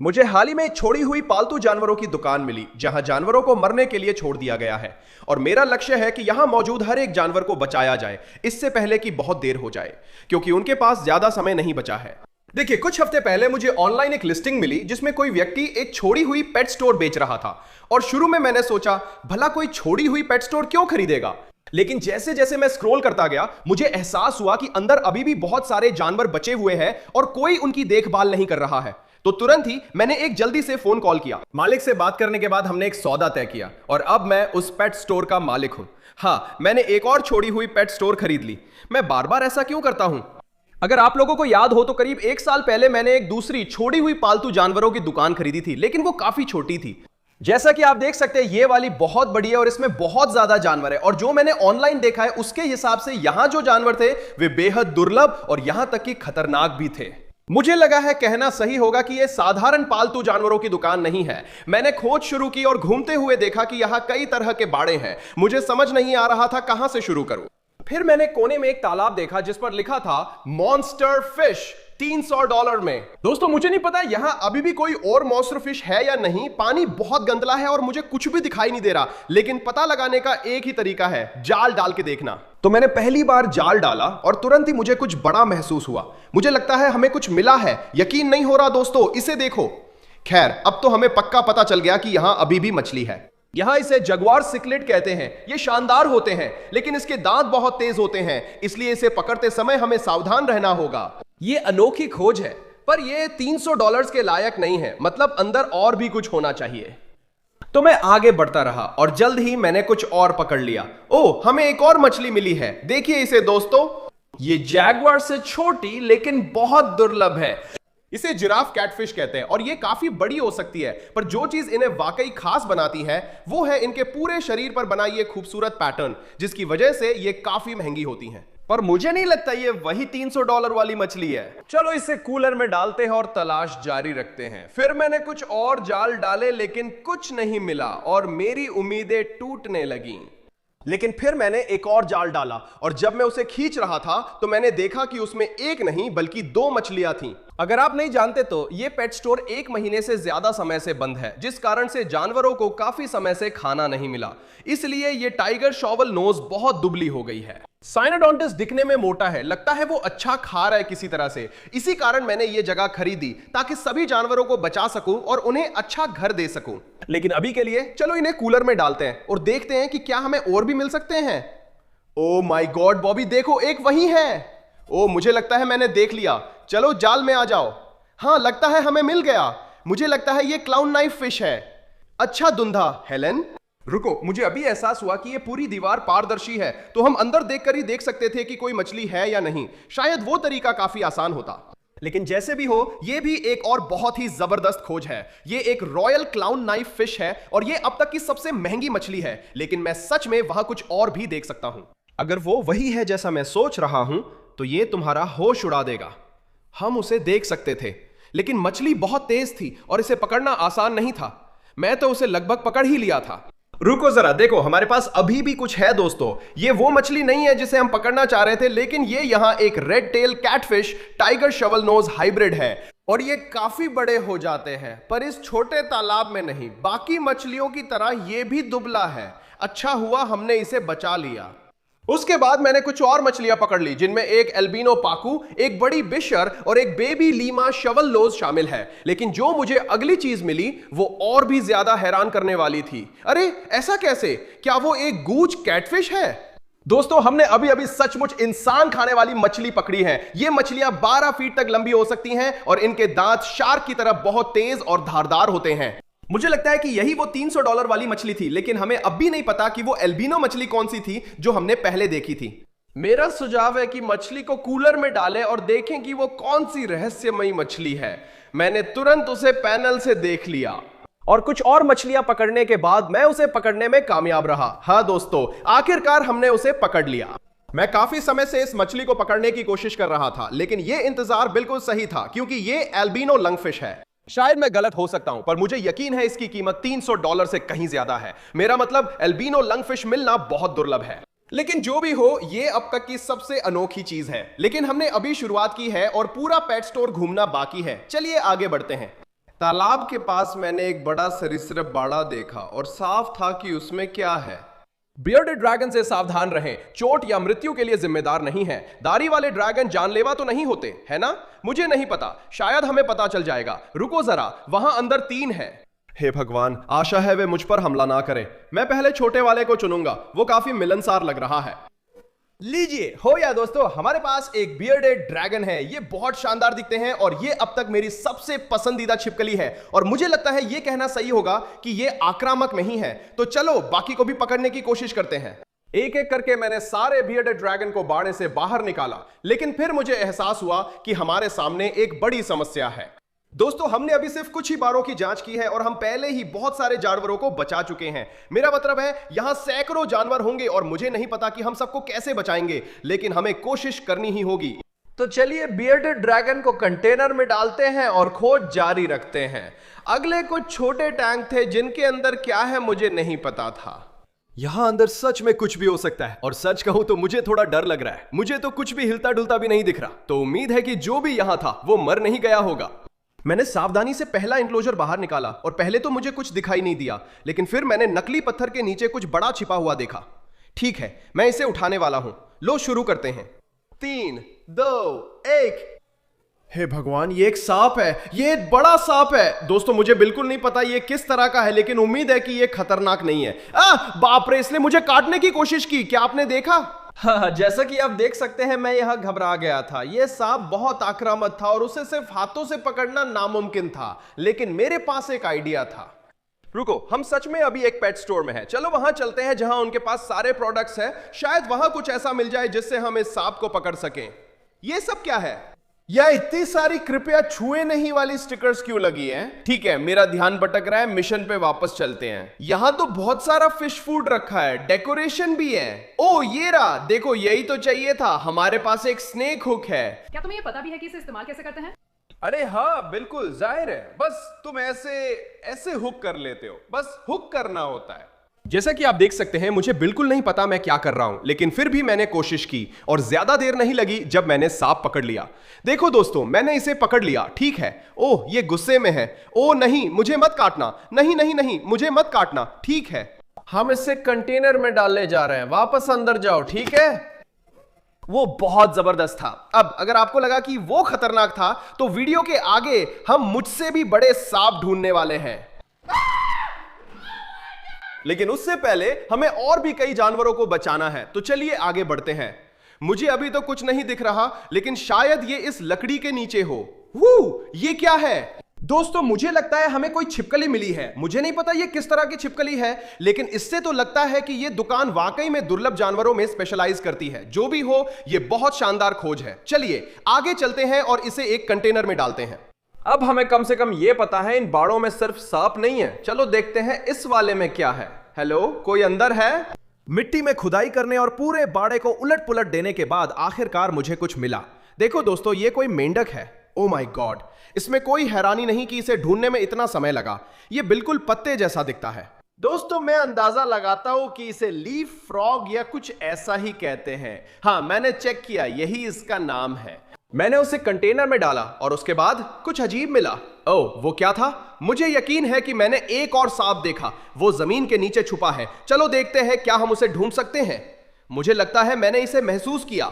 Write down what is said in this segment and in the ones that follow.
मुझे हाल ही में एक छोड़ी हुई पालतू जानवरों की दुकान मिली जहां जानवरों को मरने के लिए छोड़ दिया गया है और मेरा लक्ष्य है कि यहां मौजूद हर एक जानवर को बचाया जाए इससे पहले कि बहुत देर हो जाए, क्योंकि उनके पास ज्यादा समय नहीं बचा है। देखिए, कुछ हफ्ते पहले मुझे ऑनलाइन एक लिस्टिंग मिली जिसमें कोई व्यक्ति एक छोड़ी हुई पेट स्टोर बेच रहा था और शुरू में मैंने सोचा भला कोई छोड़ी हुई पेट स्टोर क्यों खरीदेगा, लेकिन जैसे जैसे मैं स्क्रॉल करता गया मुझे एहसास हुआ कि अंदर अभी भी बहुत सारे जानवर बचे हुए हैं और कोई उनकी देखभाल नहीं कर रहा है। तो तुरंत ही मैंने एक जल्दी से फोन कॉल किया। मालिक से बात करने के बाद हमने एक सौदा तय किया और अब मैं उस पेट स्टोर का मालिक हूं। हाँ, मैंने एक और छोड़ी हुई पेट स्टोर खरीद ली। मैं बार बार ऐसा क्यों करता हूं? अगर आप लोगों को याद हो तो करीब 1 साल पहले मैंने एक दूसरी छोड़ी हुई पालतू जानवरों की दुकान खरीदी थी, लेकिन वो काफी छोटी थी। जैसा कि आप देख सकते हैं ये वाली बहुत बड़ी है और इसमें बहुत ज्यादा जानवर है और जो मैंने ऑनलाइन देखा है उसके हिसाब से यहां जो जानवर थे वे बेहद दुर्लभ और यहां तक कि खतरनाक भी थे। मुझे लगा है कहना सही होगा कि यह साधारण पालतू जानवरों की दुकान नहीं है। मैंने खोज शुरू की और घूमते हुए देखा कि यहां कई तरह के बाड़े हैं। मुझे समझ नहीं आ रहा था कहां से शुरू करूं। फिर मैंने कोने में एक तालाब देखा जिस पर लिखा था मॉन्स्टर फिश $300 में। दोस्तों, मुझे नहीं पता यहां अभी भी कोई और मॉन्स्टर फिश है या नहीं। पानी बहुत गंदला है और मुझे कुछ भी दिखाई नहीं दे रहा, लेकिन पता लगाने का एक ही तरीका है, जाल डाल के देखना। तो मैंने पहली बार जाल डाला और तुरंत ही मुझे कुछ बड़ा महसूस हुआ। मुझे लगता है हमें कुछ मिला है। यकीन नहीं हो रहा दोस्तों, इसे देखो। खैर, अब तो हमें पक्का पता चल गया कि यहां अभी भी मछली है। यहां इसे जगुआर सिकलेट कहते हैं। ये शानदार होते हैं, लेकिन इसके दांत बहुत तेज होते हैं, इसलिए इसे पकड़ते समय हमें सावधान रहना होगा। ये अनोखी खोज है, पर ये $300 के लायक नहीं है। मतलब अंदर और भी कुछ होना चाहिए। तो मैं आगे बढ़ता रहा और जल्द ही मैंने कुछ और पकड़ लिया। ओह, हमें एक और मछली मिली है। देखिए इसे दोस्तों, ये जैगुआर से छोटी लेकिन बहुत दुर्लभ है। इसे जिराफ कैटफिश कहते हैं और ये काफी बड़ी हो सकती है, पर जो चीज इन्हें वाकई खास बनाती है वो है इनके पूरे शरीर पर बना ये खूबसूरत पैटर्न, जिसकी वजह से ये काफी महंगी होती हैं। पर मुझे नहीं लगता ये वही $300 वाली मछली है। चलो इसे कूलर में डालते हैं और तलाश जारी रखते हैं। फिर मैंने कुछ और जाल डाले, लेकिन कुछ नहीं मिला और मेरी उम्मीदें टूटने लगीं। लेकिन फिर मैंने एक और जाल डाला और जब मैं उसे खींच रहा था तो मैंने देखा कि उसमें एक नहीं बल्कि 2 मछलियां थीं। अगर आप नहीं जानते तो ये पेट स्टोर 1 महीने से ज्यादा समय से बंद है, जिस कारण से जानवरों को काफी समय से खाना नहीं मिला। इसलिए ये टाइगर शॉवल नोज बहुत दुबली हो गई है। साइनोडोंटिस दिखने में मोटा है, लगता है वो अच्छा खा रहा है किसी तरह से। इसी कारण मैंने ये जगह खरीदी ताकि सभी जानवरों को बचा सकूं और उन्हें अच्छा घर दे सकूं। लेकिन अभी के लिए चलो इन्हें कूलर में डालते हैं और देखते हैं कि क्या हमें और भी मिल सकते हैं। ओ माय गॉड बॉबी, देखो एक वही है। ओ, मुझे लगता है मैंने देख लिया। चलो जाल में आ जाओ। हाँ, लगता है हमें मिल गया। मुझे लगता है ये क्लाउन नाइफ फिश है। अच्छा धुंधा। हेलन रुको, मुझे अभी एहसास हुआ कि ये पूरी दीवार पारदर्शी है, तो हम अंदर देखकर ही देख सकते थे कि कोई मछली है या नहीं। शायद वो तरीका काफी आसान होता। लेकिन जैसे भी हो, ये भी एक और बहुत ही जबरदस्त खोज है। ये एक रॉयल क्लाउन नाइफ फिश है और ये अब तक की सबसे महंगी मछली है, लेकिन मैं सच में वहां कुछ और भी देख सकता हूं। अगर वो वही है जैसा मैं सोच रहा हूं तो ये तुम्हारा होश उड़ा देगा। हम उसे देख सकते थे, लेकिन मछली बहुत तेज थी और इसे पकड़ना आसान नहीं था। मैं तो उसे लगभग पकड़ ही लिया था। रुको जरा, देखो हमारे पास अभी भी कुछ है दोस्तों। ये वो मछली नहीं है जिसे हम पकड़ना चाह रहे थे, लेकिन ये यहां एक red tail catfish tiger shovel nose hybrid है और ये काफी बड़े हो जाते हैं, पर इस छोटे तालाब में नहीं। बाकी मछलियों की तरह ये भी दुबला है। अच्छा हुआ हमने इसे बचा लिया। उसके बाद मैंने कुछ और मछलियां पकड़ ली, जिनमें एक एल्बिनो पाकू, एक बड़ी बिशर और एक बेबी लीमा शवल नोज शामिल है। लेकिन जो मुझे अगली चीज मिली वो और भी ज्यादा हैरान करने वाली थी। अरे ऐसा कैसे? क्या वो एक गूज कैटफिश है? दोस्तों, हमने अभी अभी सचमुच इंसान खाने वाली मछली पकड़ी है। ये मछलियां 12 फीट तक लंबी हो सकती हैं और इनके दांत शार्क की तरह बहुत तेज और धारदार होते हैं। मुझे लगता है कि यही वो $300 वाली मछली थी, लेकिन हमें अब भी नहीं पता कि वो एल्बिनो मछली कौन सी थी जो हमने पहले देखी थी। मेरा सुझाव है कि मछली को कूलर में डालें और देखें कि वो कौन सी रहस्यमयी मछली है। मैंने तुरंत उसे पैनल से देख लिया और कुछ और मछलियां पकड़ने के बाद मैं उसे पकड़ने में कामयाब रहा। हाँ दोस्तों, आखिरकार हमने उसे पकड़ लिया। मैं काफी समय से इस मछली को पकड़ने की कोशिश कर रहा था, लेकिन यह इंतजार बिल्कुल सही था क्योंकि ये एल्बिनो लंगफिश है। शायद मैं गलत हो सकता हूं, पर मुझे यकीन है इसकी कीमत $300 से कहीं ज्यादा है। मेरा मतलब एल्बिनो लंगफिश मिलना बहुत दुर्लभ है। लेकिन जो भी हो, ये अब तक की सबसे अनोखी चीज है। लेकिन हमने अभी शुरुआत की है और पूरा पेट स्टोर घूमना बाकी है। चलिए आगे बढ़ते हैं। तालाब के पास मैंने एक बड़ा सरीसृप बाड़ा देखा और साफ था कि उसमें क्या है। बियर्डेड ड्रैगन से सावधान रहें, चोट या मृत्यु के लिए जिम्मेदार नहीं है। दाढ़ी वाले ड्रैगन जानलेवा तो नहीं होते, है ना? मुझे नहीं पता, शायद हमें पता चल जाएगा। रुको जरा, वहां अंदर 3 है। हे भगवान, आशा है वे मुझ पर हमला ना करें। मैं पहले छोटे वाले को चुनूंगा, वो काफी मिलनसार लग रहा है। लीजिए हो या दोस्तों, हमारे पास एक बियर्डेड ड्रैगन है। ये बहुत शानदार दिखते हैं और ये अब तक मेरी सबसे पसंदीदा छिपकली है। और मुझे लगता है ये कहना सही होगा कि ये आक्रामक नहीं है। तो चलो बाकी को भी पकड़ने की कोशिश करते हैं। एक एक करके मैंने सारे बियर्डेड ड्रैगन को बाड़े से बाहर निकाला, लेकिन फिर मुझे एहसास हुआ कि हमारे सामने एक बड़ी समस्या है। दोस्तों, हमने अभी सिर्फ कुछ ही बारों की जांच की है और हम पहले ही बहुत सारे जानवरों को बचा चुके हैं। मेरा मतलब है यहां सैकड़ों जानवर होंगे और मुझे नहीं पता कि हम सबको कैसे बचाएंगे, लेकिन हमें कोशिश करनी ही होगी। तो चलिए बियर्डेड ड्रैगन को कंटेनर में डालते हैं और खोज जारी रखते हैं। अगले कुछ छोटे टैंक थे जिनके अंदर क्या है मुझे नहीं पता था। यहां अंदर सच में कुछ भी हो सकता है और सच कहूं तो मुझे थोड़ा डर लग रहा है। मुझे तो कुछ भी हिलता डुलता भी नहीं दिख रहा, तो उम्मीद है कि जो भी यहां था वो मर नहीं गया होगा। मैंने सावधानी से पहला इंक्लोजर बाहर निकाला और पहले तो मुझे कुछ दिखाई नहीं दिया, लेकिन फिर मैंने नकली पत्थर के नीचे कुछ बड़ा छिपा हुआ देखा। ठीक है, मैं इसे उठाने वाला हूं। लो शुरू करते हैं। 3, 2, 1। हे भगवान, ये एक सांप है। ये एक बड़ा सांप है। दोस्तों, मुझे बिल्कुल नहीं पता ये किस तरह का है, लेकिन उम्मीद है कि ये खतरनाक नहीं है। बाप रे, इसने मुझे काटने की कोशिश की। क्या आपने देखा? हाँ, जैसा कि आप देख सकते हैं मैं यहां घबरा गया था। यह सांप बहुत आक्रामक था और उसे सिर्फ हाथों से पकड़ना नामुमकिन था, लेकिन मेरे पास एक आइडिया था। रुको, हम सच में अभी एक पेट स्टोर में हैं। चलो वहां चलते हैं जहां उनके पास सारे प्रोडक्ट्स हैं। शायद वहां कुछ ऐसा मिल जाए जिससे हम इस सांप को पकड़ सकें। यह सब क्या है? यह इतनी सारी कृपया छुए नहीं वाली स्टिकर्स क्यों लगी हैं? ठीक है, मेरा ध्यान भटक रहा है। मिशन पे वापस चलते हैं। यहां तो बहुत सारा फिश फूड रखा है, डेकोरेशन भी है। ओ ये रहा, देखो यही तो चाहिए था। हमारे पास एक स्नेक हुक है। क्या तुम्हें ये पता भी है कि इसे इस्तेमाल कैसे करते हैं? अरे हाँ, बिल्कुल जाहिर है। बस तुम ऐसे हुक कर लेते हो। बस हुक करना होता है। जैसा कि आप देख सकते हैं, मुझे बिल्कुल नहीं पता मैं क्या कर रहा हूं, लेकिन फिर भी मैंने कोशिश की और ज्यादा देर नहीं लगी जब मैंने सांप पकड़ लिया। देखो दोस्तों, मैंने इसे पकड़ लिया। ठीक है। ओह, ये गुस्से में है। ओह नहीं, मुझे मत काटना। नहीं नहीं नहीं, मुझे मत काटना। ठीक है, हम इसे कंटेनर में डालने जा रहे हैं। वापस अंदर जाओ, ठीक है? वो बहुत जबरदस्त था। अब अगर आपको लगा कि वो खतरनाक था, तो वीडियो के आगे हम मुझसे भी बड़े सांप ढूंढने वाले हैं। लेकिन उससे पहले हमें और भी कई जानवरों को बचाना है, तो चलिए आगे बढ़ते हैं। मुझे अभी तो कुछ नहीं दिख रहा, लेकिन शायद ये इस लकड़ी के नीचे हो। ये क्या है? दोस्तों, मुझे लगता है हमें कोई छिपकली मिली है। मुझे नहीं पता ये किस तरह की छिपकली है, लेकिन इससे तो लगता है कि ये दुकान वाकई में दुर्लभ जानवरों में स्पेशलाइज करती है। जो भी हो, ये बहुत शानदार खोज है। चलिए आगे चलते हैं और इसे एक कंटेनर में डालते हैं। अब हमें कम से कम ये पता है इन बाड़ों में सिर्फ सांप नहीं है। चलो देखते हैं इस वाले में क्या है। हेलो, कोई अंदर है? मिट्टी में खुदाई करने और पूरे बाड़े को उलट पुलट देने के बाद आखिरकार मुझे कुछ मिला। देखो दोस्तों, ये कोई मेंढक है। ओ माय गॉड, इसमें कोई हैरानी नहीं कि इसे ढूंढने में इतना समय लगा। ये बिल्कुल पत्ते जैसा दिखता है। दोस्तों, मैं अंदाजा लगाता हूं कि इसे लीफ फ्रॉग या कुछ ऐसा ही कहते हैं। हाँ, मैंने चेक किया, यही इसका नाम है। मैंने उसे कंटेनर में डाला और उसके बाद कुछ अजीब मिला। ओह, वो क्या था? मुझे यकीन है कि मैंने एक और सांप देखा। वो जमीन के नीचे छुपा है। चलो देखते हैं क्या हम उसे ढूंढ सकते हैं। मुझे लगता है मैंने इसे महसूस किया।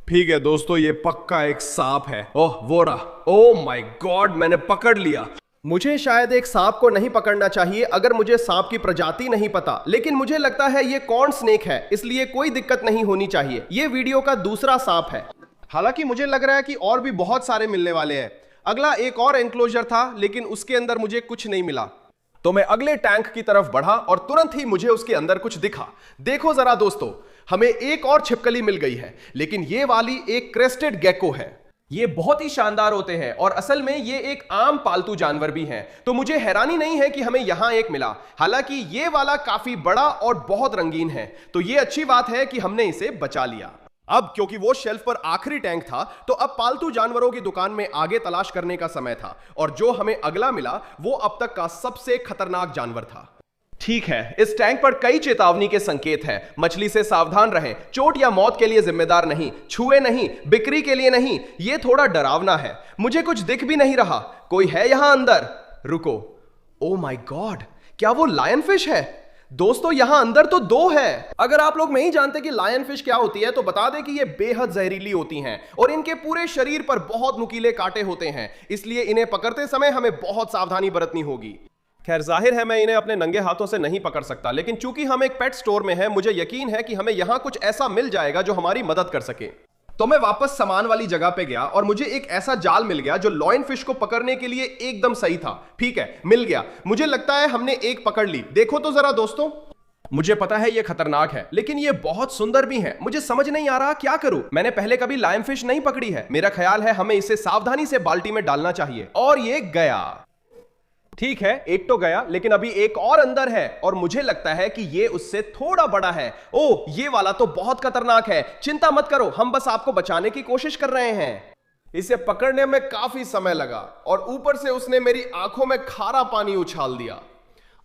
ठीक है दोस्तों, ये पक्का एक सांप है। ओह, वो रहा। ओह माय गॉड, मैंने पकड़ लिया। मुझे शायद एक सांप को नहीं पकड़ना चाहिए अगर मुझे सांप की प्रजाति नहीं पता, लेकिन मुझे लगता है ये कॉर्न स्नेक है, इसलिए कोई दिक्कत नहीं होनी चाहिए। ये वीडियो का दूसरा सांप है। हालांकि मुझे लग रहा है कि और भी बहुत सारे मिलने वाले हैं। अगला एक और एनक्लोजर था, लेकिन उसके अंदर मुझे कुछ नहीं मिला। तो मैं अगले टैंक की तरफ बढ़ा और तुरंत ही मुझे उसके अंदर कुछ दिखा। देखो जरा दोस्तों, हमें एक और छिपकली मिल गई है, लेकिन ये वाली एक क्रेस्टेड गेको है। ये बहुत ही शानदार होते हैं और असल में ये एक आम पालतू जानवर भी हैं, तो मुझे हैरानी नहीं है कि हमें यहां एक मिला। हालांकि ये वाला काफी बड़ा और बहुत रंगीन है, तो ये अच्छी बात है कि हमने इसे बचा लिया। अब क्योंकि वो शेल्फ पर आखिरी टैंक था, तो अब पालतू जानवरों की दुकान में आगे तलाश करने का समय था, और जो हमें अगला मिला वो अब तक का सबसे खतरनाक जानवर था। ठीक है, इस टैंक पर कई चेतावनी के संकेत हैं। मछली से सावधान रहें, चोट या मौत के लिए जिम्मेदार नहीं, छुए नहीं, बिक्री के लिए नहीं। यह थोड़ा डरावना है। मुझे कुछ दिख भी नहीं रहा। कोई है यहां अंदर? रुको, ओ माय गॉड, क्या वो लायन फिश है? दोस्तों यहां अंदर तो 2 है। अगर आप लोग नहीं जानते कि लायन फिश क्या होती है तो बता दें कि ये बेहद जहरीली होती हैं और इनके पूरे शरीर पर बहुत नुकीले कांटे होते हैं, इसलिए इन्हें पकड़ते समय हमें बहुत सावधानी बरतनी होगी। खैर जाहिर है मैं इन्हें अपने नंगे हाथों से नहीं पकड़ सकता, लेकिन चूंकि हम एक पेट स्टोर में हैं, मुझे यकीन है कि हमें यहां कुछ ऐसा मिल जाएगा जो हमारी मदद कर सके। तो मैं वापस सामान वाली जगह पे गया और मुझे एक ऐसा जाल मिल गया जो लॉयन फिश को पकड़ने के लिए एकदम सही था। ठीक है, मिल गया। मुझे लगता है हमने एक पकड़ ली। देखो तो जरा दोस्तों, मुझे पता है ये खतरनाक है, लेकिन ये बहुत सुंदर भी है। मुझे समझ नहीं आ रहा क्या करूं। मैंने पहले कभी लायन फिश नहीं पकड़ी है। मेरा ख्याल है हमें इसे सावधानी से बाल्टी में डालना चाहिए। और ये गया। ठीक है, एक तो गया, लेकिन अभी एक और अंदर है और मुझे लगता है कि ये उससे थोड़ा बड़ा है। ओह, ये वाला तो बहुत खतरनाक है। चिंता मत करो, हम बस आपको बचाने की कोशिश कर रहे हैं। इसे पकड़ने में काफी समय लगा और ऊपर से उसने मेरी आंखों में खारा पानी उछाल दिया।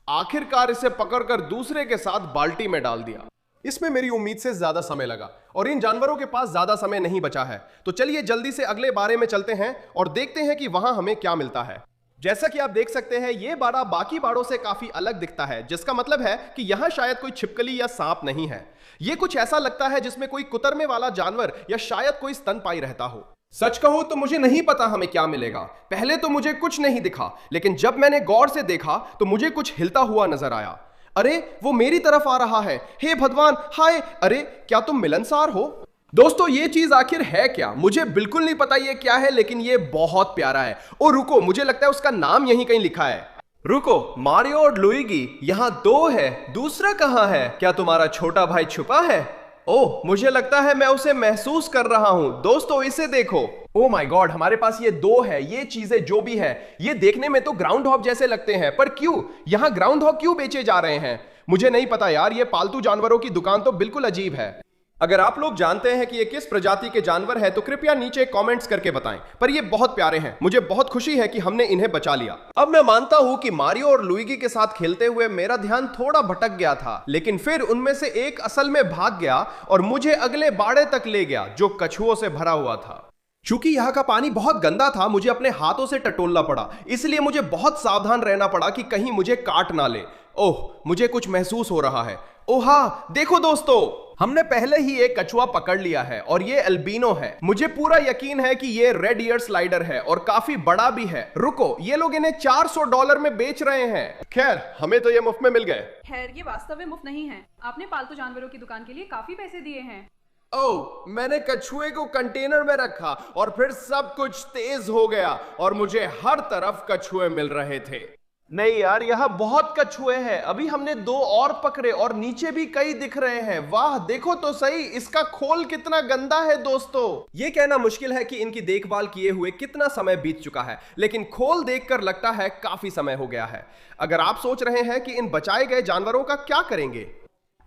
आखिरकार इसे पकड़कर दूसरे के साथ बाल्टी में डाल दिया। इसमें मेरी उम्मीद से ज्यादा समय लगा और इन जानवरों के पास ज्यादा समय नहीं बचा है। तो चलिए जल्दी से अगले बाड़े में चलते हैं और देखते हैं कि वहां हमें क्या मिलता है। जैसा कि आप देख सकते हैं, ये बाड़ा बाकी बाड़ों से काफी अलग दिखता है, जिसका मतलब है कि यहां शायद कोई छिपकली या सांप नहीं है। ये कुछ ऐसा लगता है जिसमें कोई कुतरने वाला जानवर या शायद कोई स्तनपायी रहता हो। सच कहो तो मुझे नहीं पता हमें क्या मिलेगा। पहले तो मुझे कुछ नहीं दिखा, लेकिन जब मैंने गौर से देखा तो मुझे कुछ हिलता हुआ नजर आया। अरे, वो मेरी तरफ आ रहा है। हे भगवान, हाय! अरे, क्या तुम मिलनसार हो? दोस्तों ये चीज आखिर है क्या? मुझे बिल्कुल नहीं पता ये क्या है, लेकिन ये बहुत प्यारा है। ओ रुको, मुझे लगता है उसका नाम यहीं कहीं लिखा है। रुको, मारियो और लुइगी, यहां 2 है। दूसरा कहां है? क्या तुम्हारा छोटा भाई छुपा है? ओह, मुझे लगता है मैं उसे महसूस कर रहा हूं। दोस्तों इसे देखो। ओह माय गॉड, हमारे पास ये 2 है। ये चीजें जो भी है, ये देखने में तो ग्राउंड हॉग जैसे लगते हैं, पर क्यों? यहां ग्राउंड हॉग क्यों बेचे जा रहे हैं? मुझे नहीं पता यार, ये पालतू जानवरों की दुकान तो बिल्कुल अजीब है। अगर आप लोग जानते हैं कि ये किस प्रजाति के जानवर हैं तो कृपया नीचे कमेंट्स करके बताएं। पर ये बहुत प्यारे हैं। मुझे बहुत खुशी है कि हमने इन्हें बचा लिया। अब मैं मानता हूं कि मारियो और लुइगी के साथ खेलते हुए मेरा ध्यान थोड़ा भटक गया था, लेकिन फिर उनमें से एक असल में भाग गया और मुझे अगले बाड़े तक ले गया जो कछुओं से भरा हुआ था। चूंकि यहाँ का पानी बहुत गंदा था, मुझे अपने हाथों से टटोलना पड़ा, इसलिए मुझे बहुत सावधान रहना पड़ा कि कहीं मुझे काट ना ले। ओह, मुझे कुछ महसूस हो रहा है। ओह हाँ, देखो दोस्तों, हमने पहले ही एक कछुआ पकड़ लिया है और ये अल्बिनो है। मुझे पूरा यकीन है कि ये रेड ईयर स्लाइडर है और काफी बड़ा भी है। रुको, ये लोग इन्हें $400 में बेच रहे हैं। खैर, हमें तो ये मुफ्त में मिल गए। खैर, ये वास्तव में मुफ्त नहीं है। आपने पालतू जानवरों की दुकान के लिए काफी पैसे दिए हैं। ओह, मैंने कछुए को कंटेनर में रखा और फिर सब कुछ तेज हो गया और मुझे हर तरफ कछुए मिल रहे थे। नहीं यार, यहाँ बहुत कछुए हैं। अभी हमने 2 और पकड़े और नीचे भी कई दिख रहे हैं। वाह, देखो तो सही, इसका खोल कितना गंदा है दोस्तों। ये कहना मुश्किल है कि इनकी देखभाल किए हुए कितना समय बीत चुका है, लेकिन खोल देखकर लगता है काफी समय हो गया है। अगर आप सोच रहे हैं कि इन बचाए गए जानवरों का क्या करेंगे,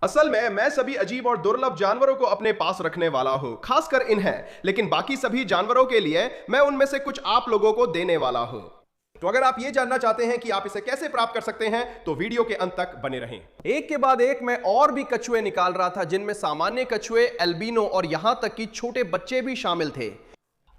असल में मैं सभी अजीब और दुर्लभ जानवरों को अपने पास रखने वाला हूं, खासकर इन्हें, लेकिन बाकी सभी जानवरों के लिए मैं उनमें से कुछ आप लोगों को देने वाला हूं। तो अगर आप ये जानना चाहते हैं कि आप इसे कैसे प्राप्त कर सकते हैं तो वीडियो के अंत तक बने रहें। एक के बाद एक मैं और भी कछुए निकाल रहा था, जिनमें सामान्य कछुए, अल्बिनो और यहां तक कि छोटे बच्चे भी शामिल थे।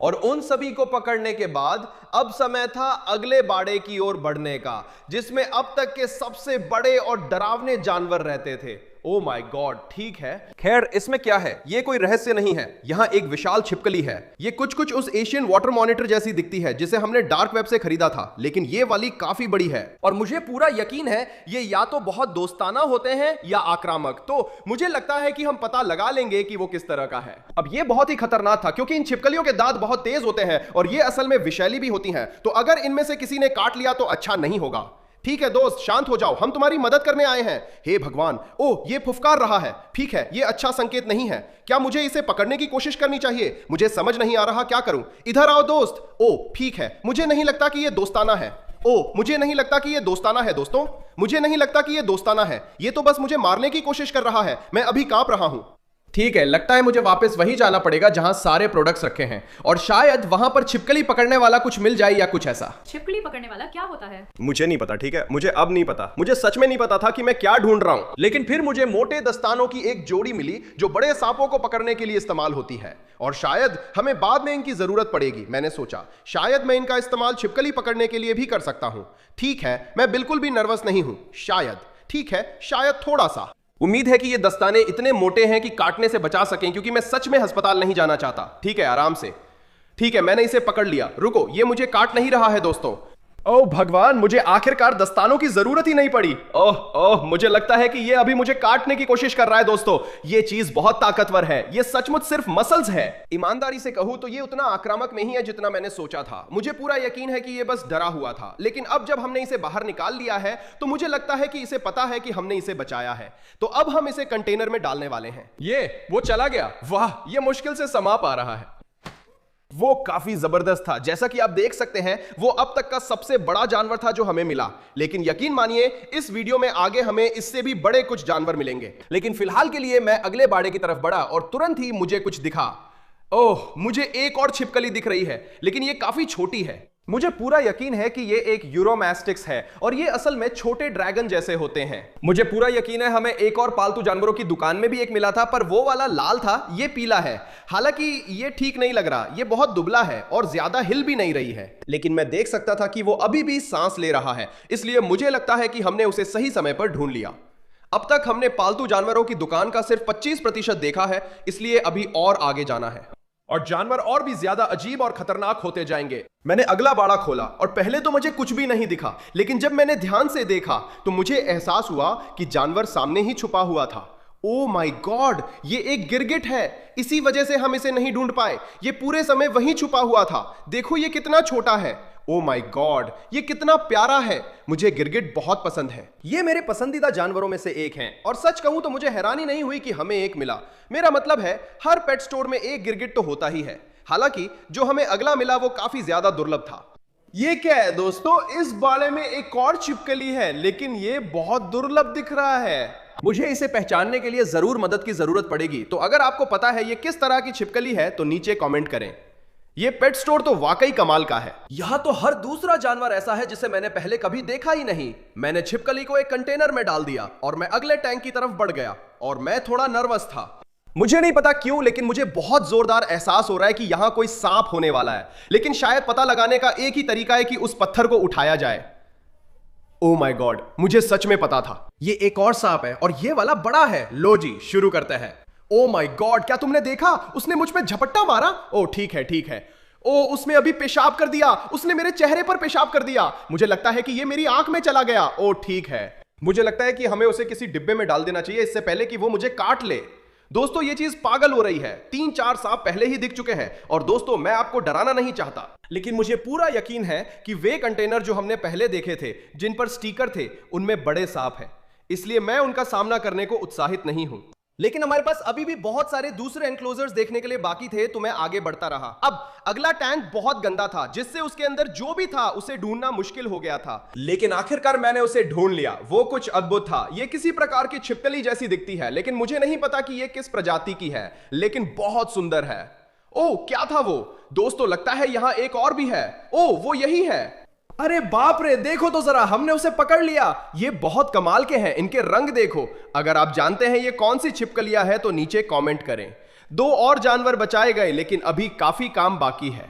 और उन सभी को पकड़ने के बाद अब समय था अगले बाड़े की ओर बढ़ने का, जिसमें अब तक के सबसे बड़े और डरावने जानवर रहते थे। ओ माय गॉड, ठीक है। खैर, इसमें क्या है, ये कोई रहस्य नहीं है। यहाँ एक विशाल छिपकली है। ये कुछ उस एशियन वाटर मॉनिटर जैसी दिखती है जिसे हमने डार्क वेब से खरीदा था, लेकिन ये वाली काफी बड़ी है और मुझे पूरा यकीन है ये या तो बहुत दोस्ताना होते हैं या आक्रामक। तो मुझे लगता है कि हम पता लगा लेंगे कि वो किस तरह का है। अब ये बहुत ही खतरनाक था क्योंकि इन छिपकलियों के दांत बहुत तेज होते हैं और ये असल में विषैली भी होती हैं। तो अगर इनमें से किसी ने काट लिया तो अच्छा नहीं होगा। ठीक है दोस्त, शांत हो जाओ, हम तुम्हारी मदद करने आए हैं। हे भगवान, ओह ये फुफकार रहा है। ठीक है, ये अच्छा संकेत नहीं है। क्या मुझे इसे पकड़ने की कोशिश करनी चाहिए? मुझे समझ नहीं आ रहा क्या करूं। इधर आओ दोस्त। ओह ठीक है, मुझे नहीं लगता कि ये दोस्ताना है। ओह, मुझे नहीं लगता कि ये दोस्ताना है दोस्तों। मुझे नहीं लगता कि ये दोस्ताना है। ये तो बस मुझे मारने की कोशिश कर रहा है। मैं अभी कांप रहा हूं। ठीक है, लगता है मुझे वापस वही जाना पड़ेगा जहां सारे प्रोडक्ट्स रखे हैं और शायद वहां पर छिपकली पकड़ने वाला कुछ मिल जाए या कुछ ऐसा। छिपकली पकड़ने वाला क्या होता है? मुझे नहीं पता, ठीक है, मुझे अब नहीं पता। मुझे सच में नहीं पता था कि मैं क्या ढूंढ रहा हूं, लेकिन फिर मुझे मोटे दस्तानों की एक जोड़ी मिली जो बड़े सांपों को पकड़ने के लिए इस्तेमाल होती है और शायद हमें बाद में इनकी जरूरत पड़ेगी। मैंने सोचा शायद मैं इनका इस्तेमाल छिपकली पकड़ने के लिए भी कर सकता हूं। ठीक है, मैं बिल्कुल भी नर्वस नहीं हूं। शायद, ठीक है, शायद थोड़ा सा। उम्मीद है कि ये दस्ताने इतने मोटे हैं कि काटने से बचा सकें, क्योंकि मैं सच में अस्पताल नहीं जाना चाहता। ठीक है, आराम से। ठीक है, मैंने इसे पकड़ लिया। रुको, ये मुझे काट नहीं रहा है दोस्तों। ओह भगवान, मुझे आखिरकार दस्तानों की जरूरत ही नहीं पड़ी। ओह ओह, मुझे लगता है कि ये अभी मुझे काटने की कोशिश कर रहा है दोस्तों। ये चीज बहुत ताकतवर है। ये सचमुच सिर्फ मसल्स है। ईमानदारी से कहूं तो ये उतना आक्रामक नहीं है जितना मैंने सोचा था। मुझे पूरा यकीन है कि ये बस डरा हुआ था, लेकिन अब जब हमने इसे बाहर निकाल लिया है तो मुझे लगता है कि इसे पता है कि हमने इसे बचाया है। तो अब हम इसे कंटेनर में डालने वाले हैं। ये वो चला गया। वाह, ये मुश्किल से समा पा रहा है। वो काफी जबरदस्त था। जैसा कि आप देख सकते हैं, वो अब तक का सबसे बड़ा जानवर था जो हमें मिला। लेकिन यकीन मानिए, इस वीडियो में आगे हमें इससे भी बड़े कुछ जानवर मिलेंगे। लेकिन फिलहाल के लिए मैं अगले बाड़े की तरफ बढ़ा और तुरंत ही मुझे कुछ दिखा। ओह, मुझे एक और छिपकली दिख रही है, लेकिन ये काफी छोटी है। मुझे पूरा यकीन है कि ये एक यूरोमैस्टिक्स है और ये असल में छोटे ड्रैगन जैसे होते हैं। मुझे पूरा यकीन है हमें एक और पालतू जानवरों की दुकान में भी एक मिला था, पर वो वाला लाल था, ये पीला है। हालांकि ये ठीक नहीं लग रहा, ये बहुत दुबला है और ज्यादा हिल भी नहीं रही है। लेकिन मैं देख सकता था कि वो अभी भी सांस ले रहा है, इसलिए मुझे लगता है कि हमने उसे सही समय पर ढूंढ लिया। अब तक हमने पालतू जानवरों की दुकान का सिर्फ 25% देखा है, इसलिए अभी और आगे जाना है और जानवर और भी ज्यादा अजीब और खतरनाक होते जाएंगे। मैंने अगला बाड़ा खोला और पहले तो मुझे कुछ भी नहीं दिखा, लेकिन जब मैंने ध्यान से देखा तो मुझे एहसास हुआ कि जानवर सामने ही छुपा हुआ था। ओ माय गॉड, ये एक गिरगिट है। इसी वजह से हम इसे नहीं ढूंढ पाए। ये पूरे समय वहीं छुपा हुआ था। देखो ये कितना छोटा है। ओ माय गॉड, ये कितना प्यारा है। मुझे गिरगिट बहुत पसंद है। ये मेरे पसंदीदा जानवरों में से एक हैं और सच कहूं तो मुझे हैरानी नहीं हुई कि हमें एक मिला। मेरा मतलब है, हर पेट स्टोर में एक गिरगिट तो होता ही है। हालांकि जो हमें अगला मिला वो काफी ज्यादा दुर्लभ था। ये क्या है दोस्तों? इस बाड़े में एक और छिपकली है, लेकिन ये बहुत दुर्लभ दिख रहा है। मुझे इसे पहचानने के लिए जरूर मदद की जरूरत पड़ेगी। तो अगर आपको पता है ये किस तरह की छिपकली है तो नीचे कमेंट करें। ये पेट स्टोर तो वाकई कमाल का है। यहां तो हर दूसरा जानवर ऐसा है जिसे मैंने पहले कभी देखा ही नहीं। मैंने छिपकली को एक कंटेनर में डाल दिया और मैं अगले टैंक की तरफ बढ़ गया और मैं थोड़ा नर्वस था। मुझे नहीं पता क्यों, लेकिन मुझे बहुत जोरदार एहसास हो रहा है कि यहां कोई सांप होने वाला है। लेकिन शायद पता लगाने का एक ही तरीका है कि उस पत्थर को उठाया जाए। ओ माय गॉड, मुझे सच में पता था। ये एक और सांप है और ये वाला बड़ा है। लो जी, शुरू करते हैं। ओ माय गॉड, क्या तुमने देखा? उसने मुझ पे झपट्टा मारा। ओ ठीक है, ठीक है। ओ, उसने अभी पेशाब कर दिया। उसने मेरे चेहरे पर पेशाब कर दिया। मुझे लगता है कि ये मेरी आंख में चला गया। ओ ठीक है। मुझे लगता है कि हमें उसे किसी डिब्बे में डाल देना चाहिए इससे पहले कि वो मुझे काट ले। दोस्तों, ये चीज पागल हो रही है। 3-4 सांप पहले ही दिख चुके हैं और दोस्तों, मैं आपको डराना नहीं चाहता, लेकिन मुझे पूरा यकीन है कि वे कंटेनर जो हमने पहले देखे थे, जिन पर स्टिकर थे, उनमें बड़े सांप हैं। इसलिए मैं उनका सामना करने को उत्साहित नहीं हूं। लेकिन हमारे पास अभी भी बहुत सारे दूसरे एनक्लोजर्स देखने के लिए बाकी थे, तो मैं आगे बढ़ता रहा। अब अगला टैंक बहुत गंदा था, जिससे उसके अंदर जो भी था उसे ढूंढना मुश्किल हो गया था। लेकिन आखिरकार मैंने उसे ढूंढ लिया। वो कुछ अद्भुत था। ये किसी प्रकार की छिपकली जैसी दिखती है, लेकिन मुझे नहीं पता कि ये किस प्रजाति की है, लेकिन बहुत सुंदर है। ओह, क्या था वो? दोस्तों, लगता है यहां एक और भी है। ओह, वो यही है। अरे बाप रे, देखो तो जरा, हमने उसे पकड़ लिया। ये बहुत कमाल के हैं। इनके रंग देखो। अगर आप जानते हैं ये कौन सी छिपकलियां हैं तो नीचे कमेंट करें। 2 और जानवर बचाए गए, लेकिन अभी काफी काम बाकी है।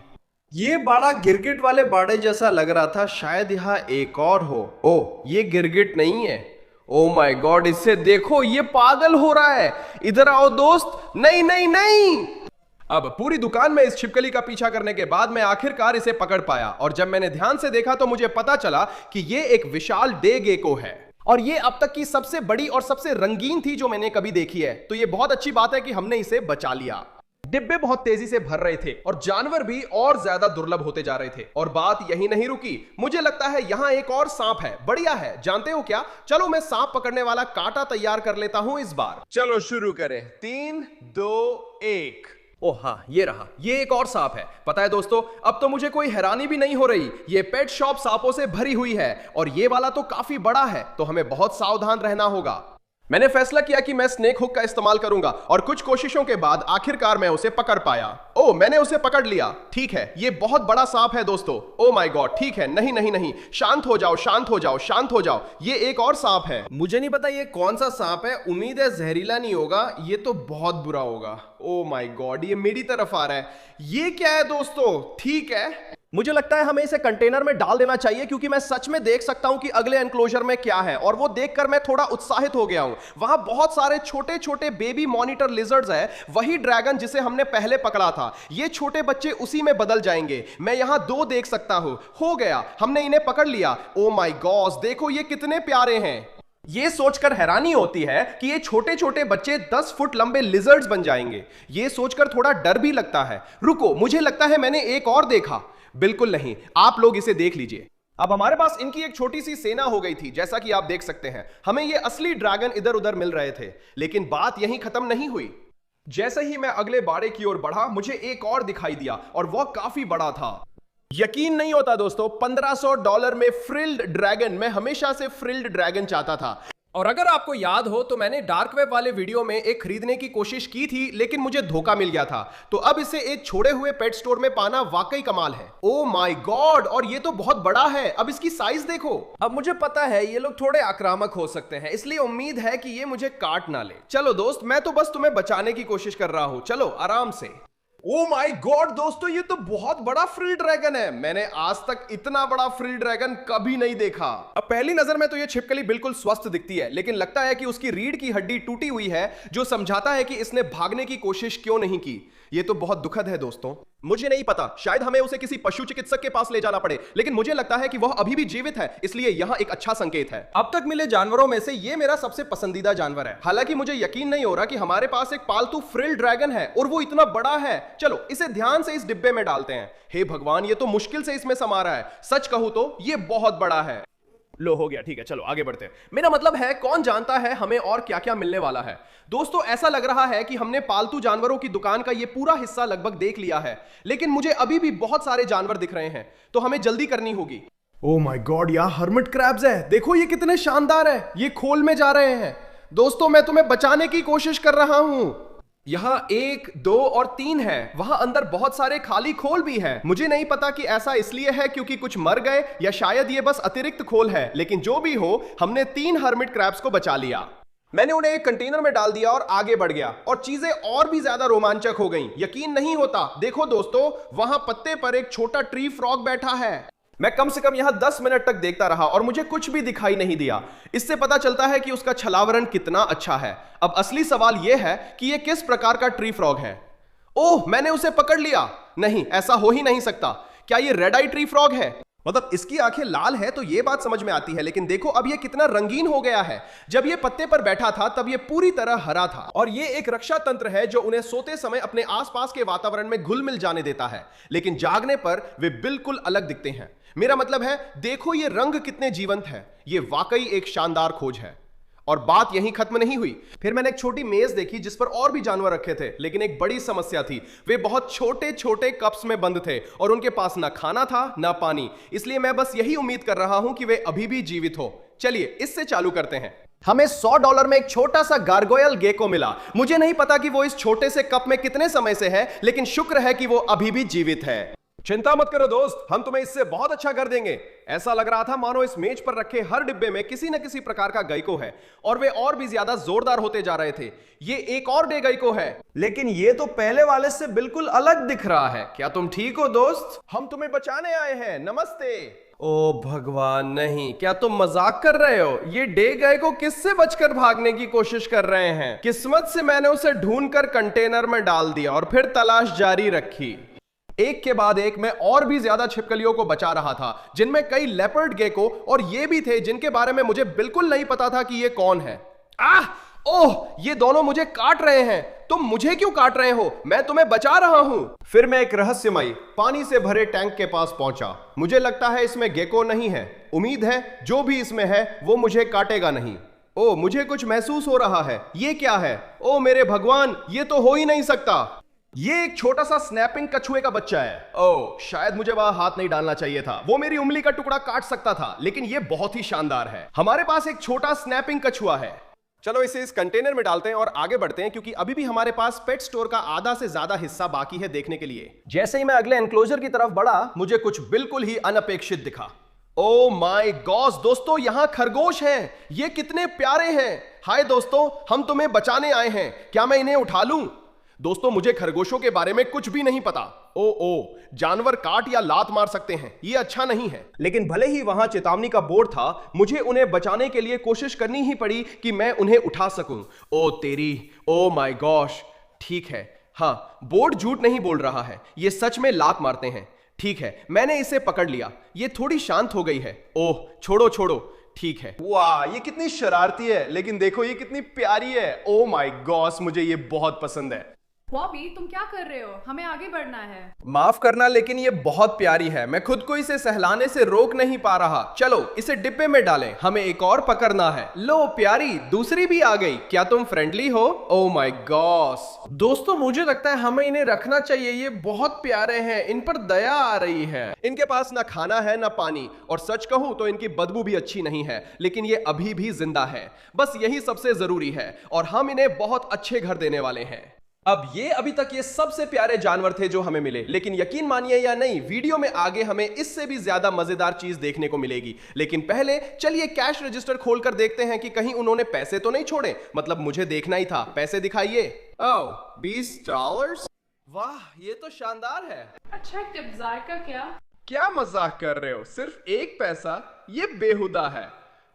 ये बाड़ा गिरगिट वाले बाड़े जैसा लग रहा था। शायद यहां एक और हो। ओह, ये गिरगिट नहीं है। ओह माय गॉड, इसे देखो, ये पागल हो रहा है। इधर आओ दोस्त। नहीं नहीं नहीं। अब पूरी दुकान में इस छिपकली का पीछा करने के बाद मैं आखिरकार इसे पकड़ पाया और जब मैंने ध्यान से देखा तो मुझे पता चला कि ये एक विशाल डे गेको है और ये अब तक की सबसे बड़ी और सबसे रंगीन थी जो मैंने कभी देखी है। तो ये बहुत अच्छी बात है कि हमने इसे बचा लिया। डिब्बे बहुत तेजी से भर रहे थे और जानवर भी और ज्यादा दुर्लभ होते जा रहे थे। और बात यही नहीं रुकी। मुझे लगता है यहाँ एक और सांप है। बढ़िया है। जानते हो क्या, चलो मैं सांप पकड़ने वाला कांटा तैयार कर लेता हूं इस बार। चलो शुरू करें। 3, 2, 1। ओह हाँ, ये रहा। ये एक और सांप है। पता है दोस्तों, अब तो मुझे कोई हैरानी भी नहीं हो रही। ये पेट शॉप सांपों से भरी हुई है और ये वाला तो काफी बड़ा है, तो हमें बहुत सावधान रहना होगा। मैंने फैसला किया कि मैं स्नेक हुक का इस्तेमाल करूंगा और कुछ कोशिशों के बाद आखिरकार मैं उसे पकड़ पाया। ओ, मैंने उसे पकड़ लिया। ठीक है, ये बहुत बड़ा सांप है दोस्तों। ओ माय गॉड, ठीक है, नहीं नहीं नहीं, शांत हो जाओ, शांत हो जाओ, शांत हो जाओ। ये एक और सांप है। मुझे नहीं पता ये कौन सा सांप है, उम्मीद है जहरीला नहीं होगा, ये तो बहुत बुरा होगा। ओ माय गॉड, ये मेरी तरफ आ रहा है। ये क्या है दोस्तों? ठीक है, मुझे लगता है हमें इसे कंटेनर में डाल देना चाहिए क्योंकि मैं सच में देख सकता हूं कि अगले एनक्लोजर में क्या है, और वो देखकर मैं थोड़ा उत्साहित हो गया हूं। वहां बहुत सारे छोटे छोटे बेबी मॉनिटर लिजर्ड्स हैं, वही ड्रैगन जिसे हमने पहले पकड़ा था। ये छोटे बच्चे उसी में बदल जाएंगे। मैं यहां 2 देख सकता हूं। हो गया, हमने इन्हें पकड़ लिया। ओ माय गॉड, देखो ये कितने प्यारे हैं। ये सोचकर हैरानी होती है कि ये छोटे छोटे बच्चे 10 फुट लंबे लिजर्ड्स बन जाएंगे। ये सोचकर थोड़ा डर भी लगता है। रुको, मुझे लगता है मैंने एक और देखा। बिल्कुल नहीं, आप लोग इसे देख लीजिए। अब हमारे पास इनकी एक छोटी सी सेना हो गई थी, जैसा कि आप देख सकते हैं। हमें ये असली ड्रैगन इधर उधर मिल रहे थे, लेकिन बात यहीं खत्म नहीं हुई। जैसे ही मैं अगले बाड़े की ओर बढ़ा, मुझे एक और दिखाई दिया और वह काफी बड़ा था। यकीन नहीं होता दोस्तों, $1500 में फ्रिल्ड ड्रैगन। मैं हमेशा से फ्रिल्ड ड्रैगन चाहता था। और अगर आपको याद हो तो मैंने डार्क वेब वाले वीडियो में एक खरीदने की कोशिश की थी, लेकिन मुझे धोखा मिल गया था। तो अब इसे एक छोड़े हुए पेट स्टोर में पाना वाकई कमाल है। ओ माय गॉड, और ये तो बहुत बड़ा है। अब इसकी साइज देखो। अब मुझे पता है ये लोग थोड़े आक्रामक हो सकते हैं, इसलिए उम्मीद है कि ये मुझे काट ना ले। चलो दोस्त, मैं तो बस तुम्हें बचाने की कोशिश कर रहा हूं, चलो आराम से। ओ माय गॉड दोस्तों, ये तो बहुत बड़ा फ्रिल ड्रैगन है। मैंने आज तक इतना बड़ा फ्रिल ड्रैगन कभी नहीं देखा। अब पहली नजर में तो ये छिपकली बिल्कुल स्वस्थ दिखती है, लेकिन लगता है कि उसकी रीढ़ की हड्डी टूटी हुई है, जो समझाता है कि इसने भागने की कोशिश क्यों नहीं की। ये तो बहुत दुखद है दोस्तों। मुझे नहीं पता, शायद हमें उसे किसी पशु चिकित्सक के पास ले जाना पड़े, लेकिन मुझे लगता है कि वह अभी भी जीवित है, इसलिए यह एक अच्छा संकेत है। अब तक मिले जानवरों में से ये मेरा सबसे पसंदीदा जानवर है। हालांकि मुझे यकीन नहीं हो रहा कि हमारे पास एक पालतू फ्रिल ड्रैगन है और वो इतना बड़ा है। चलो इसे ध्यान से इस डिब्बे में डालते हैं। हे भगवान, ये तो मुश्किल से इसमें समा रहा है। सच कहूं तो ये बहुत बड़ा है। लो, हो गया, ठीक है, चलो आगे बढ़ते हैं। मेरा मतलब है, कौन जानता है हमें और क्या क्या मिलने वाला है। दोस्तों, ऐसा लग रहा है कि हमने पालतू जानवरों की दुकान का ये पूरा हिस्सा लगभग देख लिया है, लेकिन मुझे अभी भी बहुत सारे जानवर दिख रहे हैं, तो हमें जल्दी करनी होगी। ओह माय गॉड, यहाँ हर्मिट क्रैब्स है। देखो ये कितने शानदार है, ये खोल में जा रहे हैं। दोस्तों, मैं तुम्हें बचाने की कोशिश कर रहा हूं। यहां 1, 2 और 3 है। वहां अंदर बहुत सारे खाली खोल भी हैं। मुझे नहीं पता कि ऐसा इसलिए है क्योंकि कुछ मर गए या शायद ये बस अतिरिक्त खोल है, लेकिन जो भी हो, हमने 3 हर्मिट क्रैब्स को बचा लिया। मैंने उन्हें एक कंटेनर में डाल दिया और आगे बढ़ गया, और चीजें और भी ज्यादा रोमांचक हो गईं। यकीन नहीं होता। देखो दोस्तों, वहां पत्ते पर एक छोटा ट्री फ्रॉग बैठा है। मैं कम से कम यहां 10 मिनट तक देखता रहा और मुझे कुछ भी दिखाई नहीं दिया। इससे पता चलता है कि उसका छलावरण कितना अच्छा है। अब असली सवाल यह है कि यह किस प्रकार का ट्री फ्रॉग है। ओह, मैंने उसे पकड़ लिया। नहीं, ऐसा हो ही नहीं सकता। क्या यह रेड आई ट्री फ्रॉग है? मतलब इसकी आंखें लाल है तो यह बात समझ में आती है, लेकिन देखो अब यह कितना रंगीन हो गया है। जब यह पत्ते पर बैठा था तब यह पूरी तरह हरा था, और यह एक रक्षा तंत्र है जो उन्हें सोते समय अपने आसपास के वातावरण में घुल मिल जाने देता है, लेकिन जागने पर वे बिल्कुल अलग दिखते हैं। मेरा मतलब है, देखो ये रंग कितने जीवंत है। ये वाकई एक शानदार खोज है। और बात यहीं खत्म नहीं हुई। फिर मैंने एक छोटी मेज देखी जिस पर और भी जानवर रखे थे, लेकिन एक बड़ी समस्या थी। वे बहुत छोटे छोटे कप्स में बंद थे और उनके पास ना खाना था ना पानी। इसलिए मैं बस यही उम्मीद कर रहा हूं कि वे अभी भी जीवित हो। चलिए इससे चालू करते हैं। हमें $100 में एक छोटा सा गार्गोयल गेको मिला। मुझे नहीं पता कि वो इस छोटे से कप में कितने समय से है, लेकिन शुक्र है कि वो अभी भी जीवित है। चिंता मत करो दोस्त, हम तुम्हें इससे बहुत अच्छा कर देंगे। ऐसा लग रहा था मानो इस मेज पर रखे हर डिब्बे में किसी न किसी प्रकार का गेको है, और वे और भी ज्यादा जोरदार होते जा रहे थे। ये एक और डे गेको है, लेकिन ये तो पहले वाले से बिल्कुल अलग दिख रहा है। क्या तुम ठीक हो दोस्त? हम तुम्हें बचाने आए हैं। नमस्ते। ओ भगवान, नहीं, क्या तुम मजाक कर रहे हो? ये डे गेको किससे बचकर भागने की कोशिश कर रहे हैं? किस्मत से मैंने उसे ढूंढकर कंटेनर में डाल दिया और फिर तलाश जारी रखी। एक के बाद एक मैं और भी ज्यादा छिपकलियों को बचा रहा था, जिनमें कई लेपर्ड गेको और ये भी थे जिनके बारे में मुझे बिल्कुल नहीं पता था कि ये कौन है। ओह, ये दोनों मुझे काट रहे हैं। तुम मुझे क्यों काट रहे हो? मैं तुम्हें बचा रहा हूं। फिर मैं एक रहस्यमयी पानी से भरे टैंक के पास पहुंचा। मुझे लगता है इसमें गेको नहीं है। उम्मीद है जो भी इसमें है वो मुझे काटेगा नहीं। ओह, मुझे कुछ महसूस हो रहा है। ये क्या है? ओह मेरे भगवान, ये तो हो ही नहीं सकता। ये एक छोटा सा स्नैपिंग कछुए का बच्चा है। ओह, शायद मुझे वहां हाथ नहीं डालना चाहिए था। वो मेरी उंगली का टुकड़ा काट सकता था, लेकिन ये बहुत ही शानदार है। हमारे पास एक छोटा स्नैपिंग कछुआ है। चलो इसे इस कंटेनर में डालते हैं और आगे बढ़ते हैं, क्योंकि अभी भी हमारे पास पेट स्टोर का आधा से ज्यादा हिस्सा बाकी है देखने के लिए। जैसे ही मैं अगले एनक्लोजर की तरफ बढ़ा, मुझे कुछ बिल्कुल ही अनपेक्षित दिखा। ओ माय गॉड दोस्तों, यहां खरगोश हैं। ये कितने प्यारे हैं। हाय दोस्तों, हम तुम्हें बचाने आए हैं, क्या मैं इन्हें उठा लूं? दोस्तों, मुझे खरगोशों के बारे में कुछ भी नहीं पता। ओ जानवर काट या लात मार सकते हैं, ये अच्छा नहीं है। लेकिन भले ही वहां चेतावनी का बोर्ड था, मुझे उन्हें बचाने के लिए कोशिश करनी ही पड़ी कि मैं उन्हें उठा सकूं। ओ तेरी, ओ माय गॉश। ठीक है, हाँ, बोर्ड झूठ नहीं बोल रहा है, ये सच में लात मारते हैं। ठीक है, मैंने इसे पकड़ लिया। ये थोड़ी शांत हो गई है। ओह छोड़ो छोड़ो। ठीक है। वाह, ये कितनी शरारती है, लेकिन देखो ये कितनी प्यारी है। ओ माय गॉड, मुझे ये बहुत पसंद है। बॉबी, तुम क्या कर रहे हो? हमें आगे बढ़ना है। माफ करना, लेकिन ये बहुत प्यारी है। मैं खुद को इसे सहलाने से रोक नहीं पा रहा। चलो इसे डिब्बे में डालें, हमें एक और पकड़ना है। लो प्यारी, दूसरी भी आ गई। क्या तुम फ्रेंडली हो? Oh my gosh. दोस्तों, मुझे लगता है हमें इन्हें रखना चाहिए। ये बहुत प्यारे हैं, इन पर दया आ रही है। इनके पास ना खाना है ना पानी, और सच कहूं तो इनकी बदबू भी अच्छी नहीं है, लेकिन ये अभी भी जिंदा है। बस यही सबसे जरूरी है, और हम इन्हें बहुत अच्छे घर देने वाले हैं। अब ये अभी तक ये सबसे प्यारे जानवर थे जो हमें मिले, लेकिन यकीन मानिए या नहीं, वीडियो में आगे हमें इससे भी ज्यादा मजेदार चीज देखने को मिलेगी। लेकिन पहले चलिए कैश रजिस्टर खोलकर देखते हैं कि कहीं उन्होंने पैसे तो नहीं छोड़े। मतलब मुझे देखना ही था। पैसे दिखाइए। ओह, $20। वाह, ये तो शानदार है। अच्छा टिप, जायका क्या मजाक कर रहे हो? सिर्फ एक पैसा? ये बेहुदा है।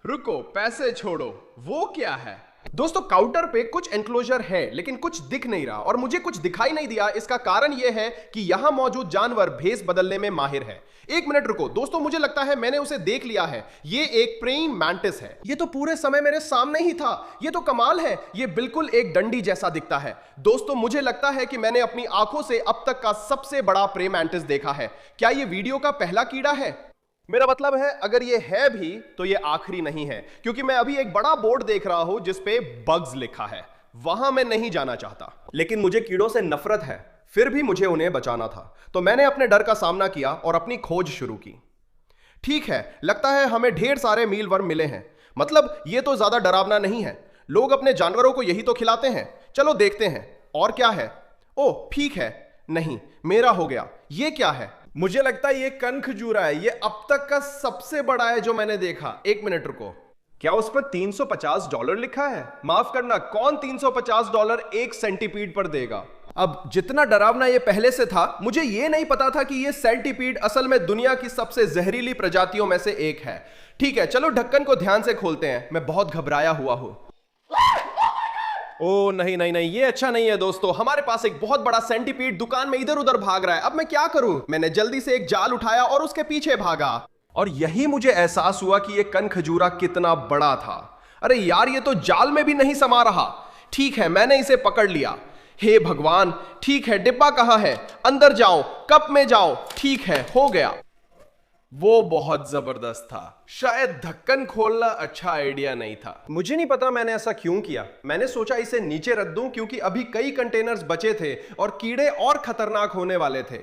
रुको, पैसे छोड़ो। वो क्या है? दोस्तों, काउंटर पे कुछ एनक्लोजर है, लेकिन कुछ दिख नहीं रहा, और मुझे कुछ दिखाई नहीं दिया। इसका कारण यह है कि यहां मौजूद जानवर भेस बदलने में माहिर है। एक मिनट रुको दोस्तों, मुझे लगता है मैंने उसे देख लिया है। ये एक प्रेइंग मैंटिस है। ये तो पूरे समय मेरे सामने ही था। ये तो कमाल है, ये बिल्कुल एक डंडी जैसा दिखता है। दोस्तों, मुझे लगता है कि मैंने अपनी आंखों से अब तक का सबसे बड़ा प्रे मैंटिस देखा है। क्या ये वीडियो का पहला कीड़ा है? मेरा मतलब है, अगर ये है भी तो ये आखिरी नहीं है, क्योंकि मैं अभी एक बड़ा बोर्ड देख रहा हूं जिस पे बग्स लिखा है। वहां मैं नहीं जाना चाहता, लेकिन मुझे कीड़ों से नफरत है। फिर भी मुझे उन्हें बचाना था, तो मैंने अपने डर का सामना किया और अपनी खोज शुरू की। ठीक है, लगता है हमें ढेर सारे मीलवर्म मिले हैं। मतलब ये तो ज्यादा डरावना नहीं है। लोग अपने जानवरों को यही तो खिलाते हैं। चलो देखते हैं और क्या है। ओह ठीक है, नहीं, मेरा हो गया। ये क्या है? मुझे लगता है ये कनखजूरा है। ये अब तक का सबसे बड़ा है जो मैंने देखा। एक मिनट रुको, क्या उस पर $350 लिखा है? माफ करना, कौन $350 एक सेंटीपीड पर देगा? अब जितना डरावना ये पहले से था, मुझे ये नहीं पता था कि ये सेंटीपीड असल में दुनिया की सबसे जहरीली प्रजातियों में से एक है। ठीक है, चलो ढक्कन को ध्यान से खोलते हैं। मैं बहुत घबराया हुआ हूं। ओ नहीं नहीं नहीं, ये अच्छा नहीं है दोस्तों। हमारे पास एक बहुत बड़ा सेंटीपीड दुकान में इधर उधर भाग रहा है। अब मैं क्या करूं? मैंने जल्दी से एक जाल उठाया और उसके पीछे भागा, और यही मुझे एहसास हुआ कि ये कनखजूरा कितना बड़ा था। अरे यार, ये तो जाल में भी नहीं समा रहा। ठीक है, मैंने इसे पकड़ लिया। हे भगवान, ठीक है, डिब्बा कहां है? अंदर जाओ, कप में जाओ। ठीक है, हो गया। वो बहुत जबरदस्त था। शायद ढक्कन खोलना अच्छा आइडिया नहीं था। मुझे नहीं पता मैंने ऐसा क्यों किया। मैंने सोचा इसे नीचे रख दूं, क्योंकि अभी कई कंटेनर्स बचे थे और कीड़े और खतरनाक होने वाले थे।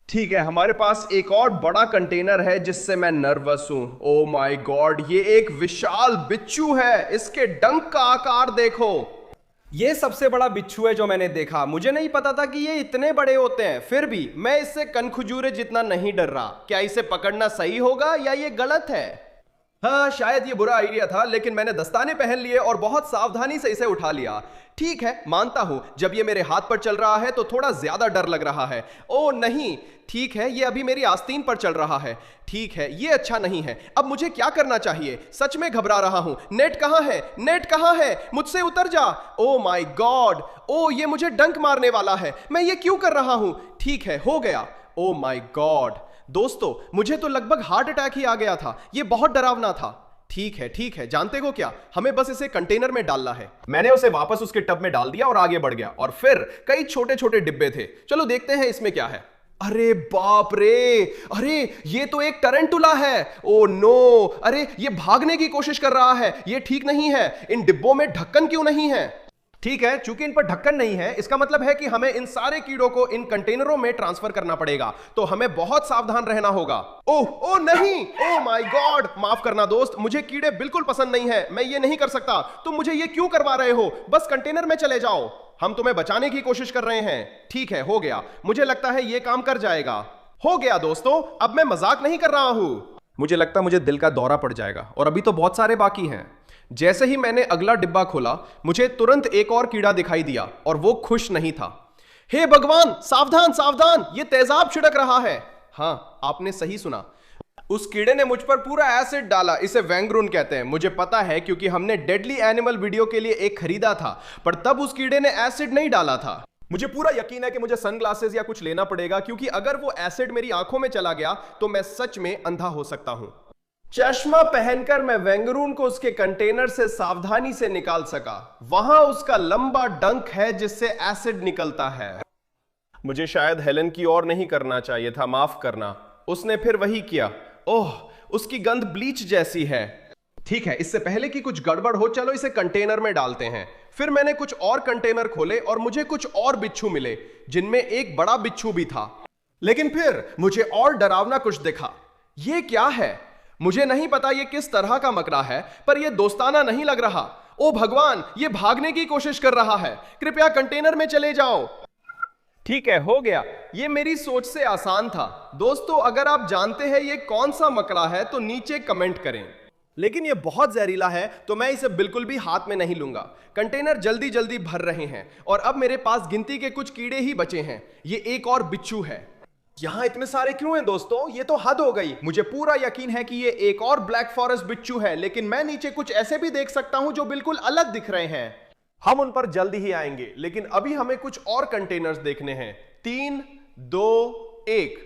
ठीक है, हमारे पास एक और बड़ा कंटेनर है जिससे मैं नर्वस हूं। ओ माय गॉड, ये एक विशाल बिच्छू है। इसके डंक का आकार देखो। ये सबसे बड़ा बिच्छू है जो मैंने देखा। मुझे नहीं पता था कि ये इतने बड़े होते हैं। फिर भी मैं इससे कनखजूरे जितना नहीं डर रहा। क्या इसे पकड़ना सही होगा या ये गलत है? हाँ, शायद ये बुरा आइडिया था, लेकिन मैंने दस्ताने पहन लिए और बहुत सावधानी से इसे उठा लिया। ठीक है, मानता हूं, जब ये मेरे हाथ पर चल रहा है तो थोड़ा ज्यादा डर लग रहा है। ओ नहीं, ठीक है, ये अभी मेरी आस्तीन पर चल रहा है। ठीक है, ये अच्छा नहीं है। अब मुझे क्या करना चाहिए? सच में घबरा रहा हूं। नेट कहां है? नेट कहां है? मुझसे उतर जा। ओ माय गॉड, ओ ये मुझे डंक मारने वाला है। मैं ये क्यों कर रहा हूं? ठीक है, हो गया। ओ माय गॉड दोस्तों, मुझे तो लगभग हार्ट अटैक ही आ गया था। ये बहुत डरावना था। ठीक है, जानते हो क्या, हमें बस इसे कंटेनर में डालना है। मैंने उसे वापस उसके टब में डाल दिया और आगे बढ़ गया, और फिर कई छोटे छोटे डिब्बे थे। चलो देखते हैं इसमें क्या है। अरे बाप रे, अरे ये तो एक टरेंटुला है। ओ नो, अरे ये भागने की कोशिश कर रहा है। ये ठीक नहीं है। इन डिब्बों में ढक्कन क्यों नहीं है? ठीक है, चूंकि इन पर ढक्कन नहीं है, इसका मतलब है कि हमें इन सारे कीड़ों को इन कंटेनरों में ट्रांसफर करना पड़ेगा, तो हमें बहुत सावधान रहना होगा। ओह ओह नहीं, ओह माय गॉड, माफ करना दोस्त, मुझे कीड़े बिल्कुल पसंद नहीं है, मैं ये नहीं कर सकता। तुम मुझे ये क्यों करवा रहे हो? बस कंटेनर में चले जाओ, हम तुम्हें बचाने की कोशिश कर रहे हैं। ठीक है, हो गया, मुझे लगता है ये काम कर जाएगा। हो गया दोस्तों, अब मैं मजाक नहीं कर रहा हूं। मुझे लगता मुझे दिल का दौरा पड़ जाएगा, और अभी तो बहुत सारे बाकी हैं। जैसे ही मैंने अगला डिब्बा खोला, मुझे तुरंत एक और कीड़ा दिखाई दिया, और वो खुश नहीं था। हे भगवान, सावधान सावधान, ये तेजाब छिड़क रहा है। हाँ, आपने सही सुना, उस कीड़े ने मुझ पर पूरा एसिड डाला। इसे वैंगरून कहते हैं, मुझे पता है क्योंकि हमने डेडली एनिमल वीडियो के लिए एक खरीदा था, पर तब उस कीड़े ने एसिड नहीं डाला था। मुझे पूरा यकीन है कि मुझे सनग्लासेस या कुछ लेना पड़ेगा, क्योंकि अगर वो एसिड मेरी आंखों में चला गया तो मैं सच में अंधा हो सकता हूं। चश्मा पहनकर मैं वैंगरून को उसके कंटेनर से सावधानी से निकाल सका। वहां उसका लंबा डंक है जिससे एसिड निकलता है। मुझे शायद हेलन की ओर नहीं करना चाहिए था, माफ करना। उसने फिर वही किया। ओह, उसकी गंध ब्लीच जैसी है। ठीक है, इससे पहले कि कुछ गड़बड़ हो, चलो इसे कंटेनर में डालते हैं। फिर मैंने कुछ और कंटेनर खोले और मुझे कुछ और बिच्छू मिले, जिनमें एक बड़ा बिच्छू भी था। लेकिन फिर मुझे और डरावना कुछ दिखा। यह क्या है? मुझे नहीं पता ये किस तरह का मकड़ा है, पर यह दोस्ताना नहीं लग रहा। ओ भगवान, ये भागने की कोशिश कर रहा है। कृपया कंटेनर में चले जाओ। ठीक है, हो गया। ये मेरी सोच से आसान था। दोस्तों, अगर आप जानते हैं ये कौन सा मकड़ा है तो नीचे कमेंट करें। लेकिन ये बहुत जहरीला है, तो मैं इसे बिल्कुल भी हाथ में नहीं लूंगा। कंटेनर जल्दी जल्दी भर रहे हैं, और अब मेरे पास गिनती के कुछ कीड़े ही बचे हैं। ये एक और बिच्छू है। यहां इतने सारे क्यों हैं दोस्तों? ये तो हद हो गई। मुझे पूरा यकीन है कि ये एक और ब्लैक फॉरेस्ट बिच्छू है, लेकिन मैं नीचे कुछ ऐसे भी देख सकता हूं जो बिल्कुल अलग दिख रहे हैं। हम उन पर जल्दी ही आएंगे, लेकिन अभी हमें कुछ और कंटेनर्स देखने हैं। 3, 2, 1।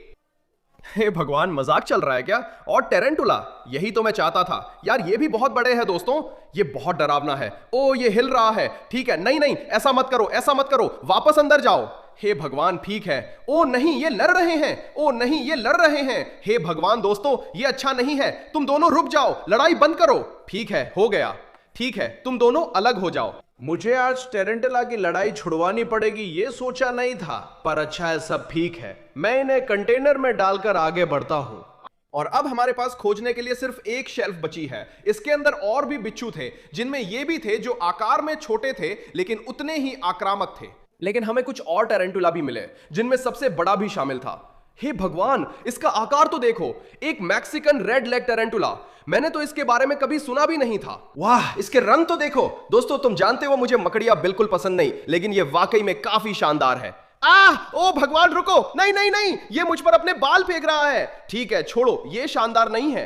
हे भगवान, मजाक चल रहा है क्या? और टेरेंटुला, यही तो मैं चाहता था। यार, ये भी बहुत बड़े हैं दोस्तों। ये बहुत डरावना है। ओ, ये हिल रहा है। ठीक है, नहीं नहीं, ऐसा मत करो, ऐसा मत करो, वापस अंदर जाओ। हे भगवान, ठीक है। ओ नहीं, ये लड़ रहे हैं। ओ नहीं, ये लड़ रहे हैं। हे भगवान दोस्तों, ये अच्छा नहीं है। तुम दोनों रुक जाओ, लड़ाई बंद करो। ठीक है, हो गया। ठीक है, तुम दोनों अलग हो जाओ। मुझे आज टेरेंटुला की लड़ाई छुड़वानी पड़ेगी, ये सोचा नहीं था, पर अच्छा है, सब ठीक है। मैं इन्हें कंटेनर में डालकर आगे बढ़ता हूं। और अब हमारे पास खोजने के लिए सिर्फ एक शेल्फ बची है। इसके अंदर और भी बिच्छू थे, जिनमें ये भी थे जो आकार में छोटे थे लेकिन उतने ही आक्रामक थे। लेकिन हमें कुछ और टेरेंटुला भी मिले, जिनमें सबसे बड़ा भी शामिल था। हे भगवान, इसका आकार तो देखो, एक मैक्सिकन रेड लेग टेरेंटुला। मैंने तो इसके बारे में कभी सुना भी नहीं था। वाह, इसके रंग तो देखो। दोस्तों, तुम जानते हो मुझे मकड़ियां बिल्कुल पसंद नहीं, लेकिन यह वाकई में काफी शानदार है। ओ भगवान, रुको, नहीं नहीं नहीं, ये मुझ पर अपने बाल फेंक रहा है। ठीक है, छोड़ो, ये शानदार नहीं है।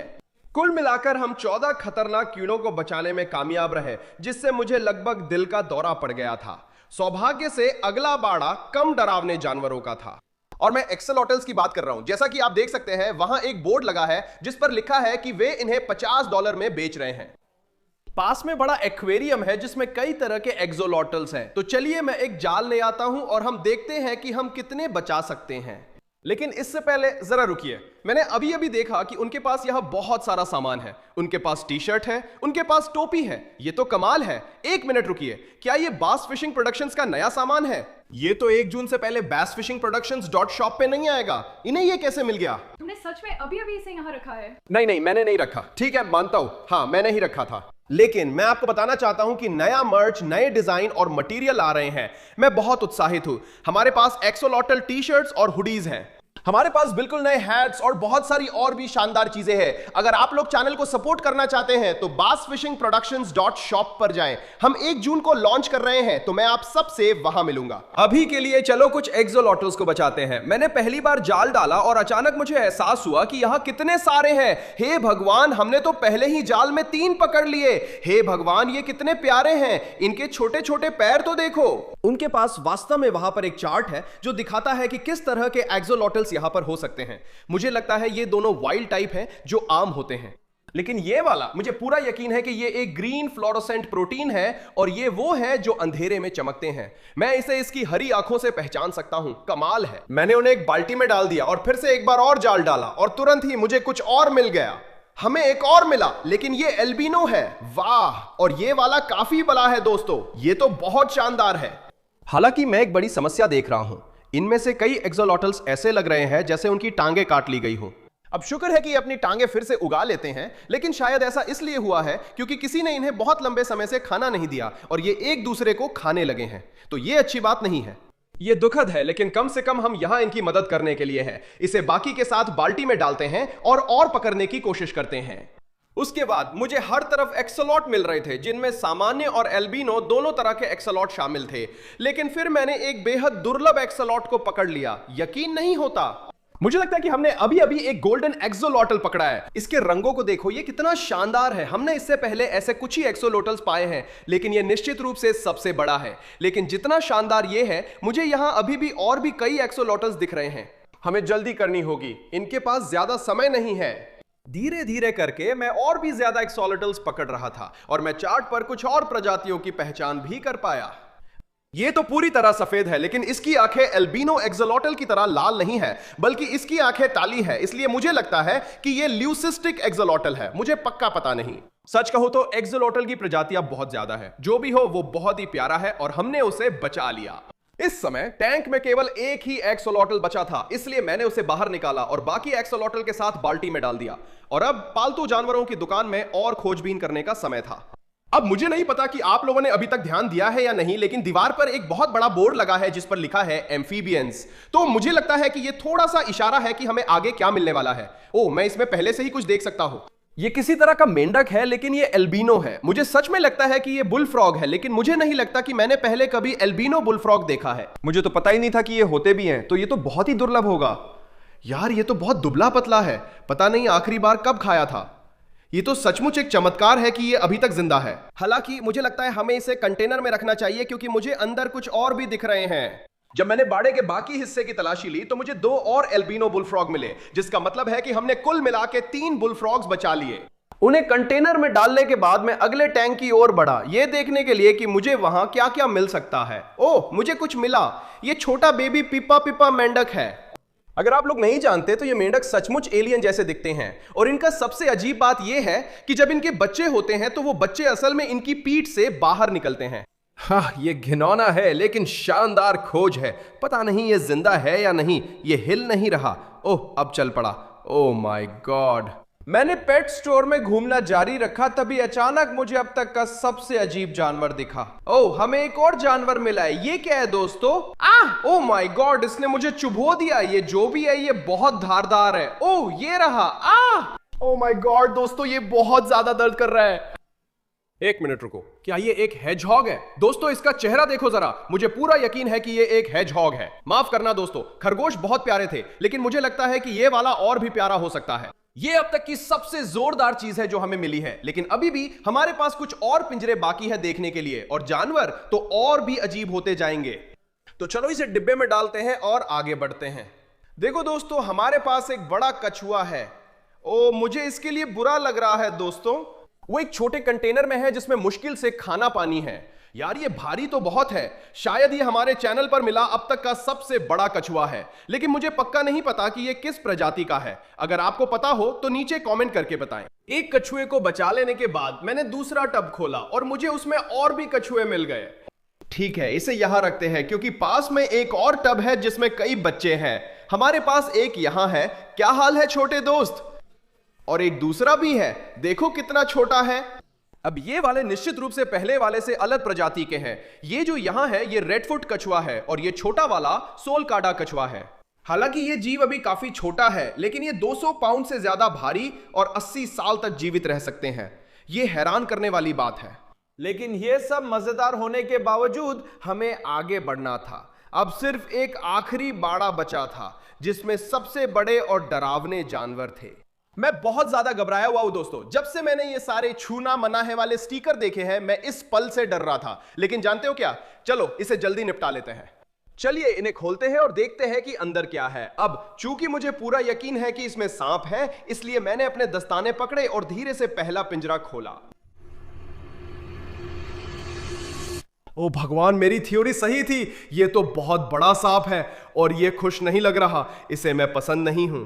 कुल मिलाकर हम 14 खतरनाक कीड़ों को बचाने में कामयाब रहे, जिससे मुझे लगभग दिल का दौरा पड़ गया था। सौभाग्य से अगला बाड़ा कम डरावने जानवरों का था, और मैं एक्सेलोटल्स की बात कर रहा हूं। जैसा कि आप देख सकते हैं, वहां एक बोर्ड लगा है जिस पर लिखा है कि वे इन्हें $50 में बेच रहे हैं। पास में बड़ा एक्वेरियम है जिसमें कई तरह के एक्सोलॉटल्स हैं। तो चलिए मैं एक जाल ले आता हूं और हम देखते हैं कि हम कितने बचा सकते हैं। लेकिन इससे पहले जरा रुकिए, मैंने अभी अभी देखा कि उनके पास यहां बहुत सारा सामान है। उनके पास टी शर्ट है, उनके पास टोपी है। ये तो कमाल है। एक मिनट रुकिए, क्या ये बास फिशिंग प्रोडक्शंस का नया सामान है? ये तो 1 जून से पहले bassfishingproductions.shop पे नहीं आएगा। इन्हें ये कैसे मिल गया? तुमने सच में अभी अभी इसे यहाँ रखा है? नहीं, मैंने नहीं रखा। ठीक है, मानता हूं, हाँ, मैंने ही रखा था। लेकिन मैं आपको बताना चाहता हूं कि नया मर्च, नए डिजाइन और मटेरियल आ रहे हैं। मैं बहुत उत्साहित हूं। हमारे पास एक्सोलॉटल टी शर्ट्स और हुडीज हैं। हमारे पास बिल्कुल नए हैट्स और बहुत सारी और भी शानदार चीजें हैं। अगर आप लोग चैनल को सपोर्ट करना चाहते हैं तो bassfishingproductions.shop पर जाएं। हम 1 जून को लॉन्च कर रहे हैं, तो मैं आप सबसे वहां मिलूंगा। अभी के लिए चलो कुछ एक्सोलॉटल्स को बचाते हैं। मैंने पहली बार जाल डाला और अचानक मुझे एहसास हुआ कि यहां कितने सारे हैं। हे भगवान, हमने तो पहले ही जाल में 3 पकड़ लिए। हे भगवान, ये कितने प्यारे हैं। इनके छोटे छोटे पैर तो देखो। उनके पास वास्तव में वहां पर एक चार्ट है जो दिखाता है कि किस तरह के एक्सोलॉटल्स यहां पर हो सकते हैं। मुझे लगता है ये दोनों वाइल्ड टाइप हैं जो आम होते हैं, लेकिन ये वाला मुझे पूरा यकीन है कि ये एक ग्रीन फ्लोरोसेंट प्रोटीन है, और ये वो है जो अंधेरे में चमकते हैं। मैं इसे इसकी हरी आंखों से पहचान सकता हूं। कमाल है। मैंने उन्हें एक बाल्टी में डाल दिया और फिर से एक बार और जाल डाला और तुरंत ही मुझे कुछ और मिल गया। हमें एक और मिला, लेकिन ये एल्बिनो है। वाह, और ये वाला काफी बड़ा है दोस्तों, ये तो बहुत शानदार है। हालांकि मैं एक बड़ी समस्या देख रहा हूं, इनमें से कई एक्सोलॉटल्स ऐसे लग रहे हैं जैसे उनकी टांगे काट ली गई हो। अब शुक्र है कि ये अपनी टांगे फिर से उगा लेते हैं, लेकिन शायद ऐसा इसलिए हुआ है क्योंकि किसी ने इन्हें बहुत लंबे समय से खाना नहीं दिया और ये एक दूसरे को खाने लगे हैं, तो ये अच्छी बात नहीं है। ये दुखद है, लेकिन कम से कम हम यहां इनकी मदद करने के लिए हैं। इसे बाकी के साथ बाल्टी में डालते हैं और पकड़ने की कोशिश करते हैं। उसके बाद मुझे हर तरफ एक्सोलॉट मिल रहे थे, जिनमें सामान्य और एल्बिनो दोनों तरह के एक्सोलॉट शामिल थे। लेकिन फिर मैंने एक बेहद दुर्लभ एक्सोलॉट को पकड़ लिया। यकीन नहीं होता, मुझे लगता है कि हमने अभी अभी एक गोल्डन एक्सोलॉटल पकड़ा है। इसके रंगों को देखो, ये कितना शानदार है। हमने इससे पहले ऐसे कुछ ही एक्सोलॉटल्स पाए हैं, लेकिन ये निश्चित रूप से सबसे बड़ा है। लेकिन जितना शानदार ये है, मुझे यहां अभी भी और भी कई एक्सोलॉटल्स दिख रहे हैं। हमें जल्दी करनी होगी, इनके पास ज्यादा समय नहीं है। धीरे धीरे करके मैं और भी ज्यादा एक्सोलॉटल्स पकड़ रहा था और मैं चार्ट पर कुछ और प्रजातियों की पहचान भी कर पाया। ये तो पूरी तरह सफेद है, लेकिन इसकी आंखें एल्बिनो एक्सोलॉटल की तरह लाल नहीं है, बल्कि इसकी आंखें काली है। इसलिए मुझे लगता है कि ये ल्यूसिस्टिक एक्सोलॉटल है। मुझे पक्का पता नहीं। सच कहूं तो एक्सोलॉटल की प्रजातियां बहुत ज्यादा है। जो भी हो, वो बहुत ही प्यारा है और हमने उसे बचा लिया। इस समय टैंक में केवल एक ही एक्सोलॉटल बचा था, इसलिए मैंने उसे बाहर निकाला और बाकी एक्सोलॉटल के साथ बाल्टी में डाल दिया। और अब पालतू जानवरों की दुकान में और खोजबीन करने का समय था। अब मुझे नहीं पता कि आप लोगों ने अभी तक ध्यान दिया है या नहीं, लेकिन दीवार पर एक बहुत बड़ा बोर्ड लगा है जिस पर लिखा है एम्फीबियंस। तो मुझे लगता है कि यह थोड़ा सा इशारा है कि हमें आगे क्या मिलने वाला है। ओह, मैं इसमें पहले से ही कुछ देख सकता हूं। ये किसी तरह का मेंढक है, लेकिन ये एल्बिनो है। मुझे सच में लगता है कि ये बुल फ्रॉग है, लेकिन मुझे नहीं लगता कि मैंने पहले कभी एल्बिनो बुल फ्रॉग देखा है। मुझे तो पता ही नहीं था कि ये होते भी हैं, तो ये तो बहुत ही दुर्लभ होगा। यार, ये तो बहुत दुबला पतला है। पता नहीं आखिरी बार कब खाया था। ये तो सचमुच एक चमत्कार है कि ये अभी तक जिंदा है। हालांकि मुझे लगता है हमें इसे कंटेनर में रखना चाहिए, क्योंकि मुझे अंदर कुछ और भी दिख रहे हैं। जब मैंने बाड़े के बाकी हिस्से की तलाशी ली तो मुझे 2 और एल्बिनो बुलफ्रॉग मिले, जिसका मतलब है कि हमने कुल मिला के 3 बुलफ्रॉग्स बचा लिए। उन्हें कंटेनर में डालने के बाद मैं अगले टैंक की ओर बढ़ा, यह देखने के लिए कि मुझे वहां क्या क्या मिल सकता है। ओह, मुझे कुछ मिला। यह छोटा बेबी पिपा मेंढक है। अगर आप लोग नहीं जानते तो ये मेंढक सचमुच एलियन जैसे दिखते हैं, और इनका सबसे अजीब बात यह है कि जब इनके बच्चे होते हैं तो वो बच्चे असल में इनकी पीठ से बाहर निकलते हैं। हाँ, ये घिनौना है लेकिन शानदार खोज है। पता नहीं ये जिंदा है या नहीं, ये हिल नहीं रहा। ओह, अब चल पड़ा। Oh my God. मैंने पेट स्टोर में घूमना जारी रखा, तभी अचानक मुझे अब तक का सबसे अजीब जानवर दिखा। ओह, हमें एक और जानवर मिला है। ये क्या है दोस्तों? ओह माय गॉड, इसने मुझे चुभो दिया। ये जो भी है ये बहुत धारदार है। ओह, ये रहा। ओह माय गॉड दोस्तों, ये बहुत ज्यादा दर्द कर रहा है। एक मिनट रुको, क्या ये एक हेजहॉग है? दोस्तों, इसका चेहरा देखो जरा। मुझे पूरा यकीन है कि ये एक हेजहॉग है। माफ करना दोस्तों, खरगोश बहुत प्यारे थे, लेकिन मुझे लगता है कि ये वाला और भी प्यारा हो सकता है। ये अब तक की सबसे जोरदार चीज है जो हमें मिली है, लेकिन अभी भी हमारे पास कुछ और पिंजरे बाकी है देखने के लिए, और जानवर तो और भी अजीब होते जाएंगे। तो चलो इसे डिब्बे में डालते हैं और आगे बढ़ते हैं। देखो दोस्तों, हमारे पास एक बड़ा कछुआ है। ओ, मुझे इसके लिए बुरा लग रहा है दोस्तों। वो एक छोटे कंटेनर में है जिसमें मुश्किल से खाना पानी है। यार, ये भारी तो बहुत है। शायद ये हमारे चैनल पर मिला अब तक का सबसे बड़ा कछुआ है, लेकिन मुझे पक्का नहीं पता कि ये किस प्रजाति का है। अगर आपको पता हो तो नीचे कमेंट करके बताएं। एक कछुए को बचा लेने के बाद मैंने दूसरा टब खोला और मुझे उसमें और भी कछुए मिल गए। ठीक है, इसे यहां रखते हैं क्योंकि पास में एक और टब है जिसमें कई बच्चे हैं। हमारे पास एक यहां है। क्या हाल है छोटे दोस्त? और एक दूसरा भी है, देखो कितना छोटा है। अब ये वाले निश्चित रूप से पहले वाले से अलग प्रजाति के हैं। ये जो यहां है ये रेडफुट कछुआ है, और ये छोटा वाला सोलकाडा कछुआ है। हालांकि ये जीव अभी काफी छोटा है, लेकिन ये 200 पाउंड से ज्यादा भारी और 80 साल तक जीवित रह सकते हैं। ये हैरान करने वाली बात है। लेकिन ये सब मजेदार होने के बावजूद हमें आगे बढ़ना था। अब सिर्फ एक आखिरी बाड़ा बचा था जिसमें सबसे बड़े और डरावने जानवर थे। मैं बहुत ज्यादा घबराया हुआ हूं दोस्तों। जब से मैंने ये सारे छूना मना है वाले स्टिकर देखे हैं, मैं इस पल से डर रहा था। लेकिन जानते हो क्या, चलो इसे जल्दी निपटा लेते हैं। चलिए इन्हें खोलते हैं और देखते हैं कि अंदर क्या है। अब चूंकि मुझे पूरा यकीन है कि इसमें सांप है, इसलिए मैंने अपने दस्ताने पकड़े और धीरे से पहला पिंजरा खोला। ओ भगवान, मेरी थ्योरी सही थी। ये तो बहुत बड़ा सांप है और ये खुश नहीं लग रहा। इसे मैं पसंद नहीं हूं।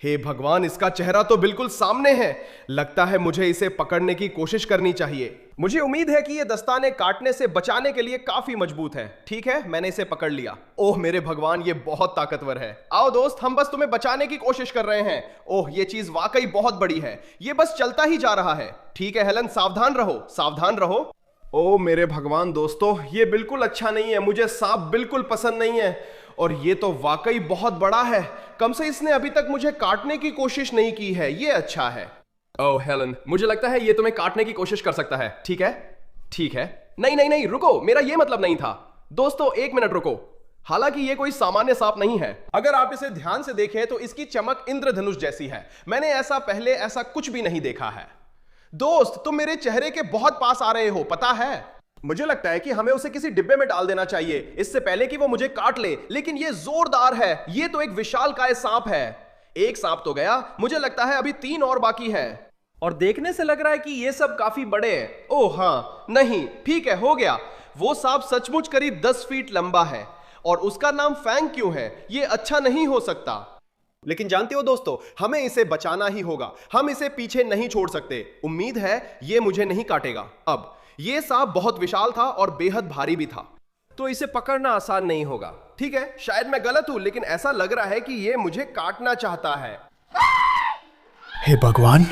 हे भगवान, इसका चेहरा तो बिल्कुल सामने है। लगता है मुझे इसे पकड़ने की कोशिश करनी चाहिए। मुझे उम्मीद है कि ये दस्ताने काटने से बचाने के लिए काफी मजबूत है। ठीक है, मैंने इसे पकड़ लिया। ओह मेरे भगवान, ये बहुत ताकतवर है। आओ दोस्त, हम बस तुम्हें बचाने की कोशिश कर रहे हैं। ओह ये चीज वाकई बहुत बड़ी है। ये बस चलता ही जा रहा है। ठीक है हेलन, सावधान रहो, सावधान रहो। ओ मेरे भगवान दोस्तों, ये बिल्कुल अच्छा नहीं है। मुझे सांप बिल्कुल पसंद नहीं है। और ये तो वाकई बहुत बड़ा है। कम से इसने अभी तक मुझे काटने की कोशिश नहीं की है। ये अच्छा है। ओह हेलन, मुझे लगता है ये तुम्हें काटने की कोशिश कर सकता है। ठीक है, ठीक है। नहीं नहीं नहीं, रुको, मेरा ये मतलब नहीं था। दोस्तों एक मिनट रुको। हालांकि ये कोई सामान्य सांप नहीं है। अगर आप इसे ध्यान से देखें तो इसकी चमक इंद्रधनुष जैसी है। मैंने पहले ऐसा कुछ भी नहीं देखा है। दोस्त, तुम मेरे चेहरे के बहुत पास आ रहे हो, पता है। मुझे लगता है कि हमें उसे किसी डिब्बे में डाल देना चाहिए इससे पहले कि वो मुझे काट ले। लेकिन ये जोरदार है। ये तो एक विशालकाय सांप है। एक सांप तो गया, मुझे लगता है अभी 3 और बाकी है। और देखने से लग रहा है कि ये सब काफी बड़े हैं। ओह हाँ, नहीं, ठीक है, हो गया। वो सांप सचमुच करीब 10 फीट लंबा है और उसका नाम फैंग क्यों है? ये अच्छा नहीं हो सकता। लेकिन जानते हो दोस्तों, हमें इसे बचाना ही होगा। हम इसे पीछे नहीं छोड़ सकते। उम्मीद है ये मुझे नहीं काटेगा। अब ये सांप बहुत विशाल था और बेहद भारी भी था, तो इसे पकड़ना आसान नहीं होगा। ठीक है, शायद मैं गलत हूं, लेकिन ऐसा लग रहा है कि ये मुझे काटना चाहता है। हे भगवान,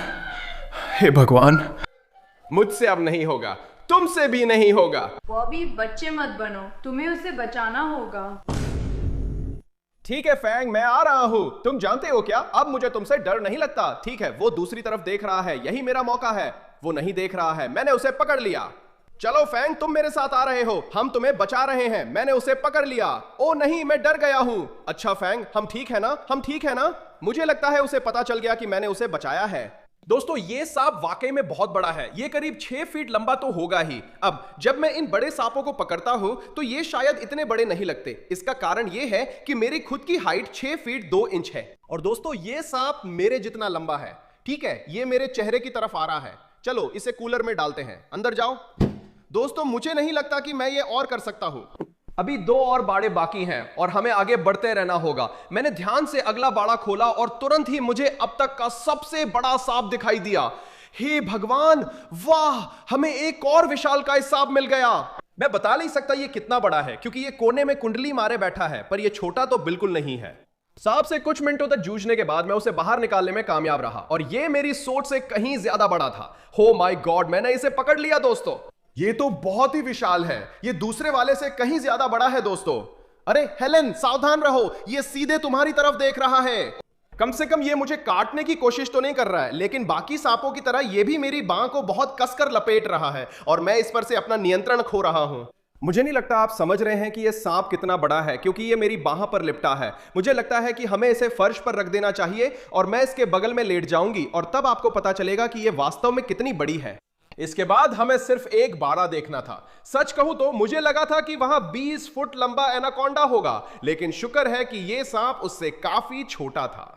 हे भगवान, मुझसे अब नहीं होगा, तुमसे भी नहीं होगा। बॉबी, बच्चे मत बनो, तुम्हें उसे बचाना होगा। ठीक है फैंग, मैं आ रहा हूं। तुम जानते हो क्या, अब मुझे तुमसे डर नहीं लगता। ठीक है, वो दूसरी तरफ देख रहा है, यही मेरा मौका है। वो नहीं देख रहा है, मैंने उसे पकड़ लिया। चलो फैंग, तुम मेरे साथ आ रहे हो, हम तुम्हें बचा रहे हैं। मैंने उसे पकड़ लिया। ओ नहीं, मैं डर गया हूं। अच्छा फैंग, हम ठीक है ना? हम ठीक है ना? मुझे लगता है उसे पता चल गया कि मैंने उसे बचाया है। दोस्तों ये सांप वाकई में बहुत बड़ा है। ये करीब 6 फीट लंबा तो होगा ही। अब जब मैं इन बड़े सांपों को पकड़ता हूं तो ये शायद इतने बड़े नहीं लगते। इसका कारण ये है कि मेरी खुद की हाइट 6 फीट 2 इंच है। और दोस्तों ये सांप मेरे जितना लंबा है। ठीक है, ये मेरे चेहरे की तरफ आ रहा है। चलो इसे कूलर में डालते हैं। अंदर जाओ। दोस्तों मुझे नहीं लगता कि मैं ये और कर सकता हूं। अभी 2 और बाड़े बाकी हैं और हमें आगे बढ़ते रहना होगा। मैंने ध्यान से अगला बाड़ा खोला और तुरंत ही मुझे अब तक का सबसे बड़ा सांप दिखाई दिया। हे भगवान, वाह, हमें एक और विशालकाय सांप मिल गया। मैं बता नहीं सकता ये कितना बड़ा है क्योंकि ये कोने में कुंडली मारे बैठा है, पर ये छोटा तो बिल्कुल नहीं है। सांप से कुछ मिनटों तक जूझने के बाद मैं उसे बाहर निकालने में कामयाब रहा और ये मेरी सोच से कहीं ज्यादा बड़ा था। हो माय गॉड, मैंने इसे पकड़ लिया दोस्तों। ये तो बहुत ही विशाल है। ये दूसरे वाले से कहीं ज्यादा बड़ा है दोस्तों। अरे हेलेन, सावधान रहो, ये सीधे तुम्हारी तरफ देख रहा है। कम से कम ये मुझे काटने की कोशिश तो नहीं कर रहा है, लेकिन बाकी सांपों की तरह ये भी मेरी बांह को बहुत कसकर लपेट रहा है और मैं इस पर से अपना नियंत्रण खो रहा हूं। मुझे नहीं लगता आप समझ रहे हैं कि ये सांप कितना बड़ा है क्योंकि ये मेरी बांह पर लिपटा है। मुझे लगता है कि हमें इसे फर्श पर रख देना चाहिए और मैं इसके बगल में लेट जाऊंगी और तब आपको पता चलेगा कि ये वास्तव में कितनी बड़ी है। इसके बाद हमें सिर्फ एक बाड़ा देखना था। सच कहूं तो मुझे लगा था कि वहां 20 फुट लंबा एनाकोंडा होगा, लेकिन शुक्र है कि यह सांप उससे काफी छोटा था।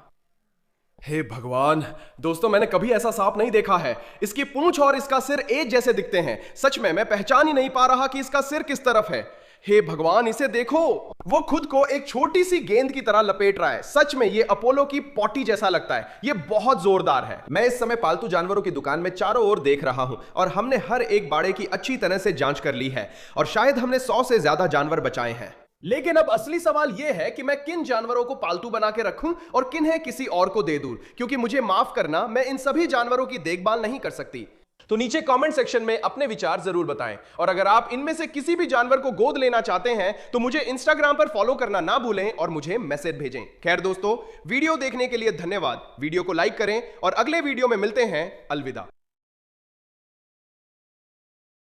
हे भगवान, दोस्तों मैंने कभी ऐसा सांप नहीं देखा है। इसकी पूंछ और इसका सिर एक जैसे दिखते हैं। सच में मैं पहचान ही नहीं पा रहा कि इसका सिर किस तरफ है। हे भगवान, इसे देखो, वो खुद को एक छोटी सी गेंद की तरह लपेट रहा है। सच में ये अपोलो की पॉटी जैसा लगता है। ये बहुत जोरदार है। मैं इस समय पालतू जानवरों की दुकान में चारों ओर देख रहा हूं और हमने हर एक बाड़े की अच्छी तरह से जांच कर ली है और शायद हमने 100 से ज्यादा जानवर बचाए हैं। लेकिन अब असली सवाल यह है कि मैं किन जानवरों को पालतू बना के रखूं और किन्हें किसी और को दे दूं, क्योंकि मुझे माफ करना, मैं इन सभी जानवरों की देखभाल नहीं कर सकती। तो नीचे कमेंट सेक्शन में अपने विचार जरूर बताएं और अगर आप इनमें से किसी भी जानवर को गोद लेना चाहते हैं तो मुझे इंस्टाग्राम पर फॉलो करना ना भूलें और मुझे मैसेज भेजें। खैर दोस्तों, वीडियो देखने के लिए धन्यवाद। वीडियो को लाइक करें और अगले वीडियो में मिलते हैं। अलविदा।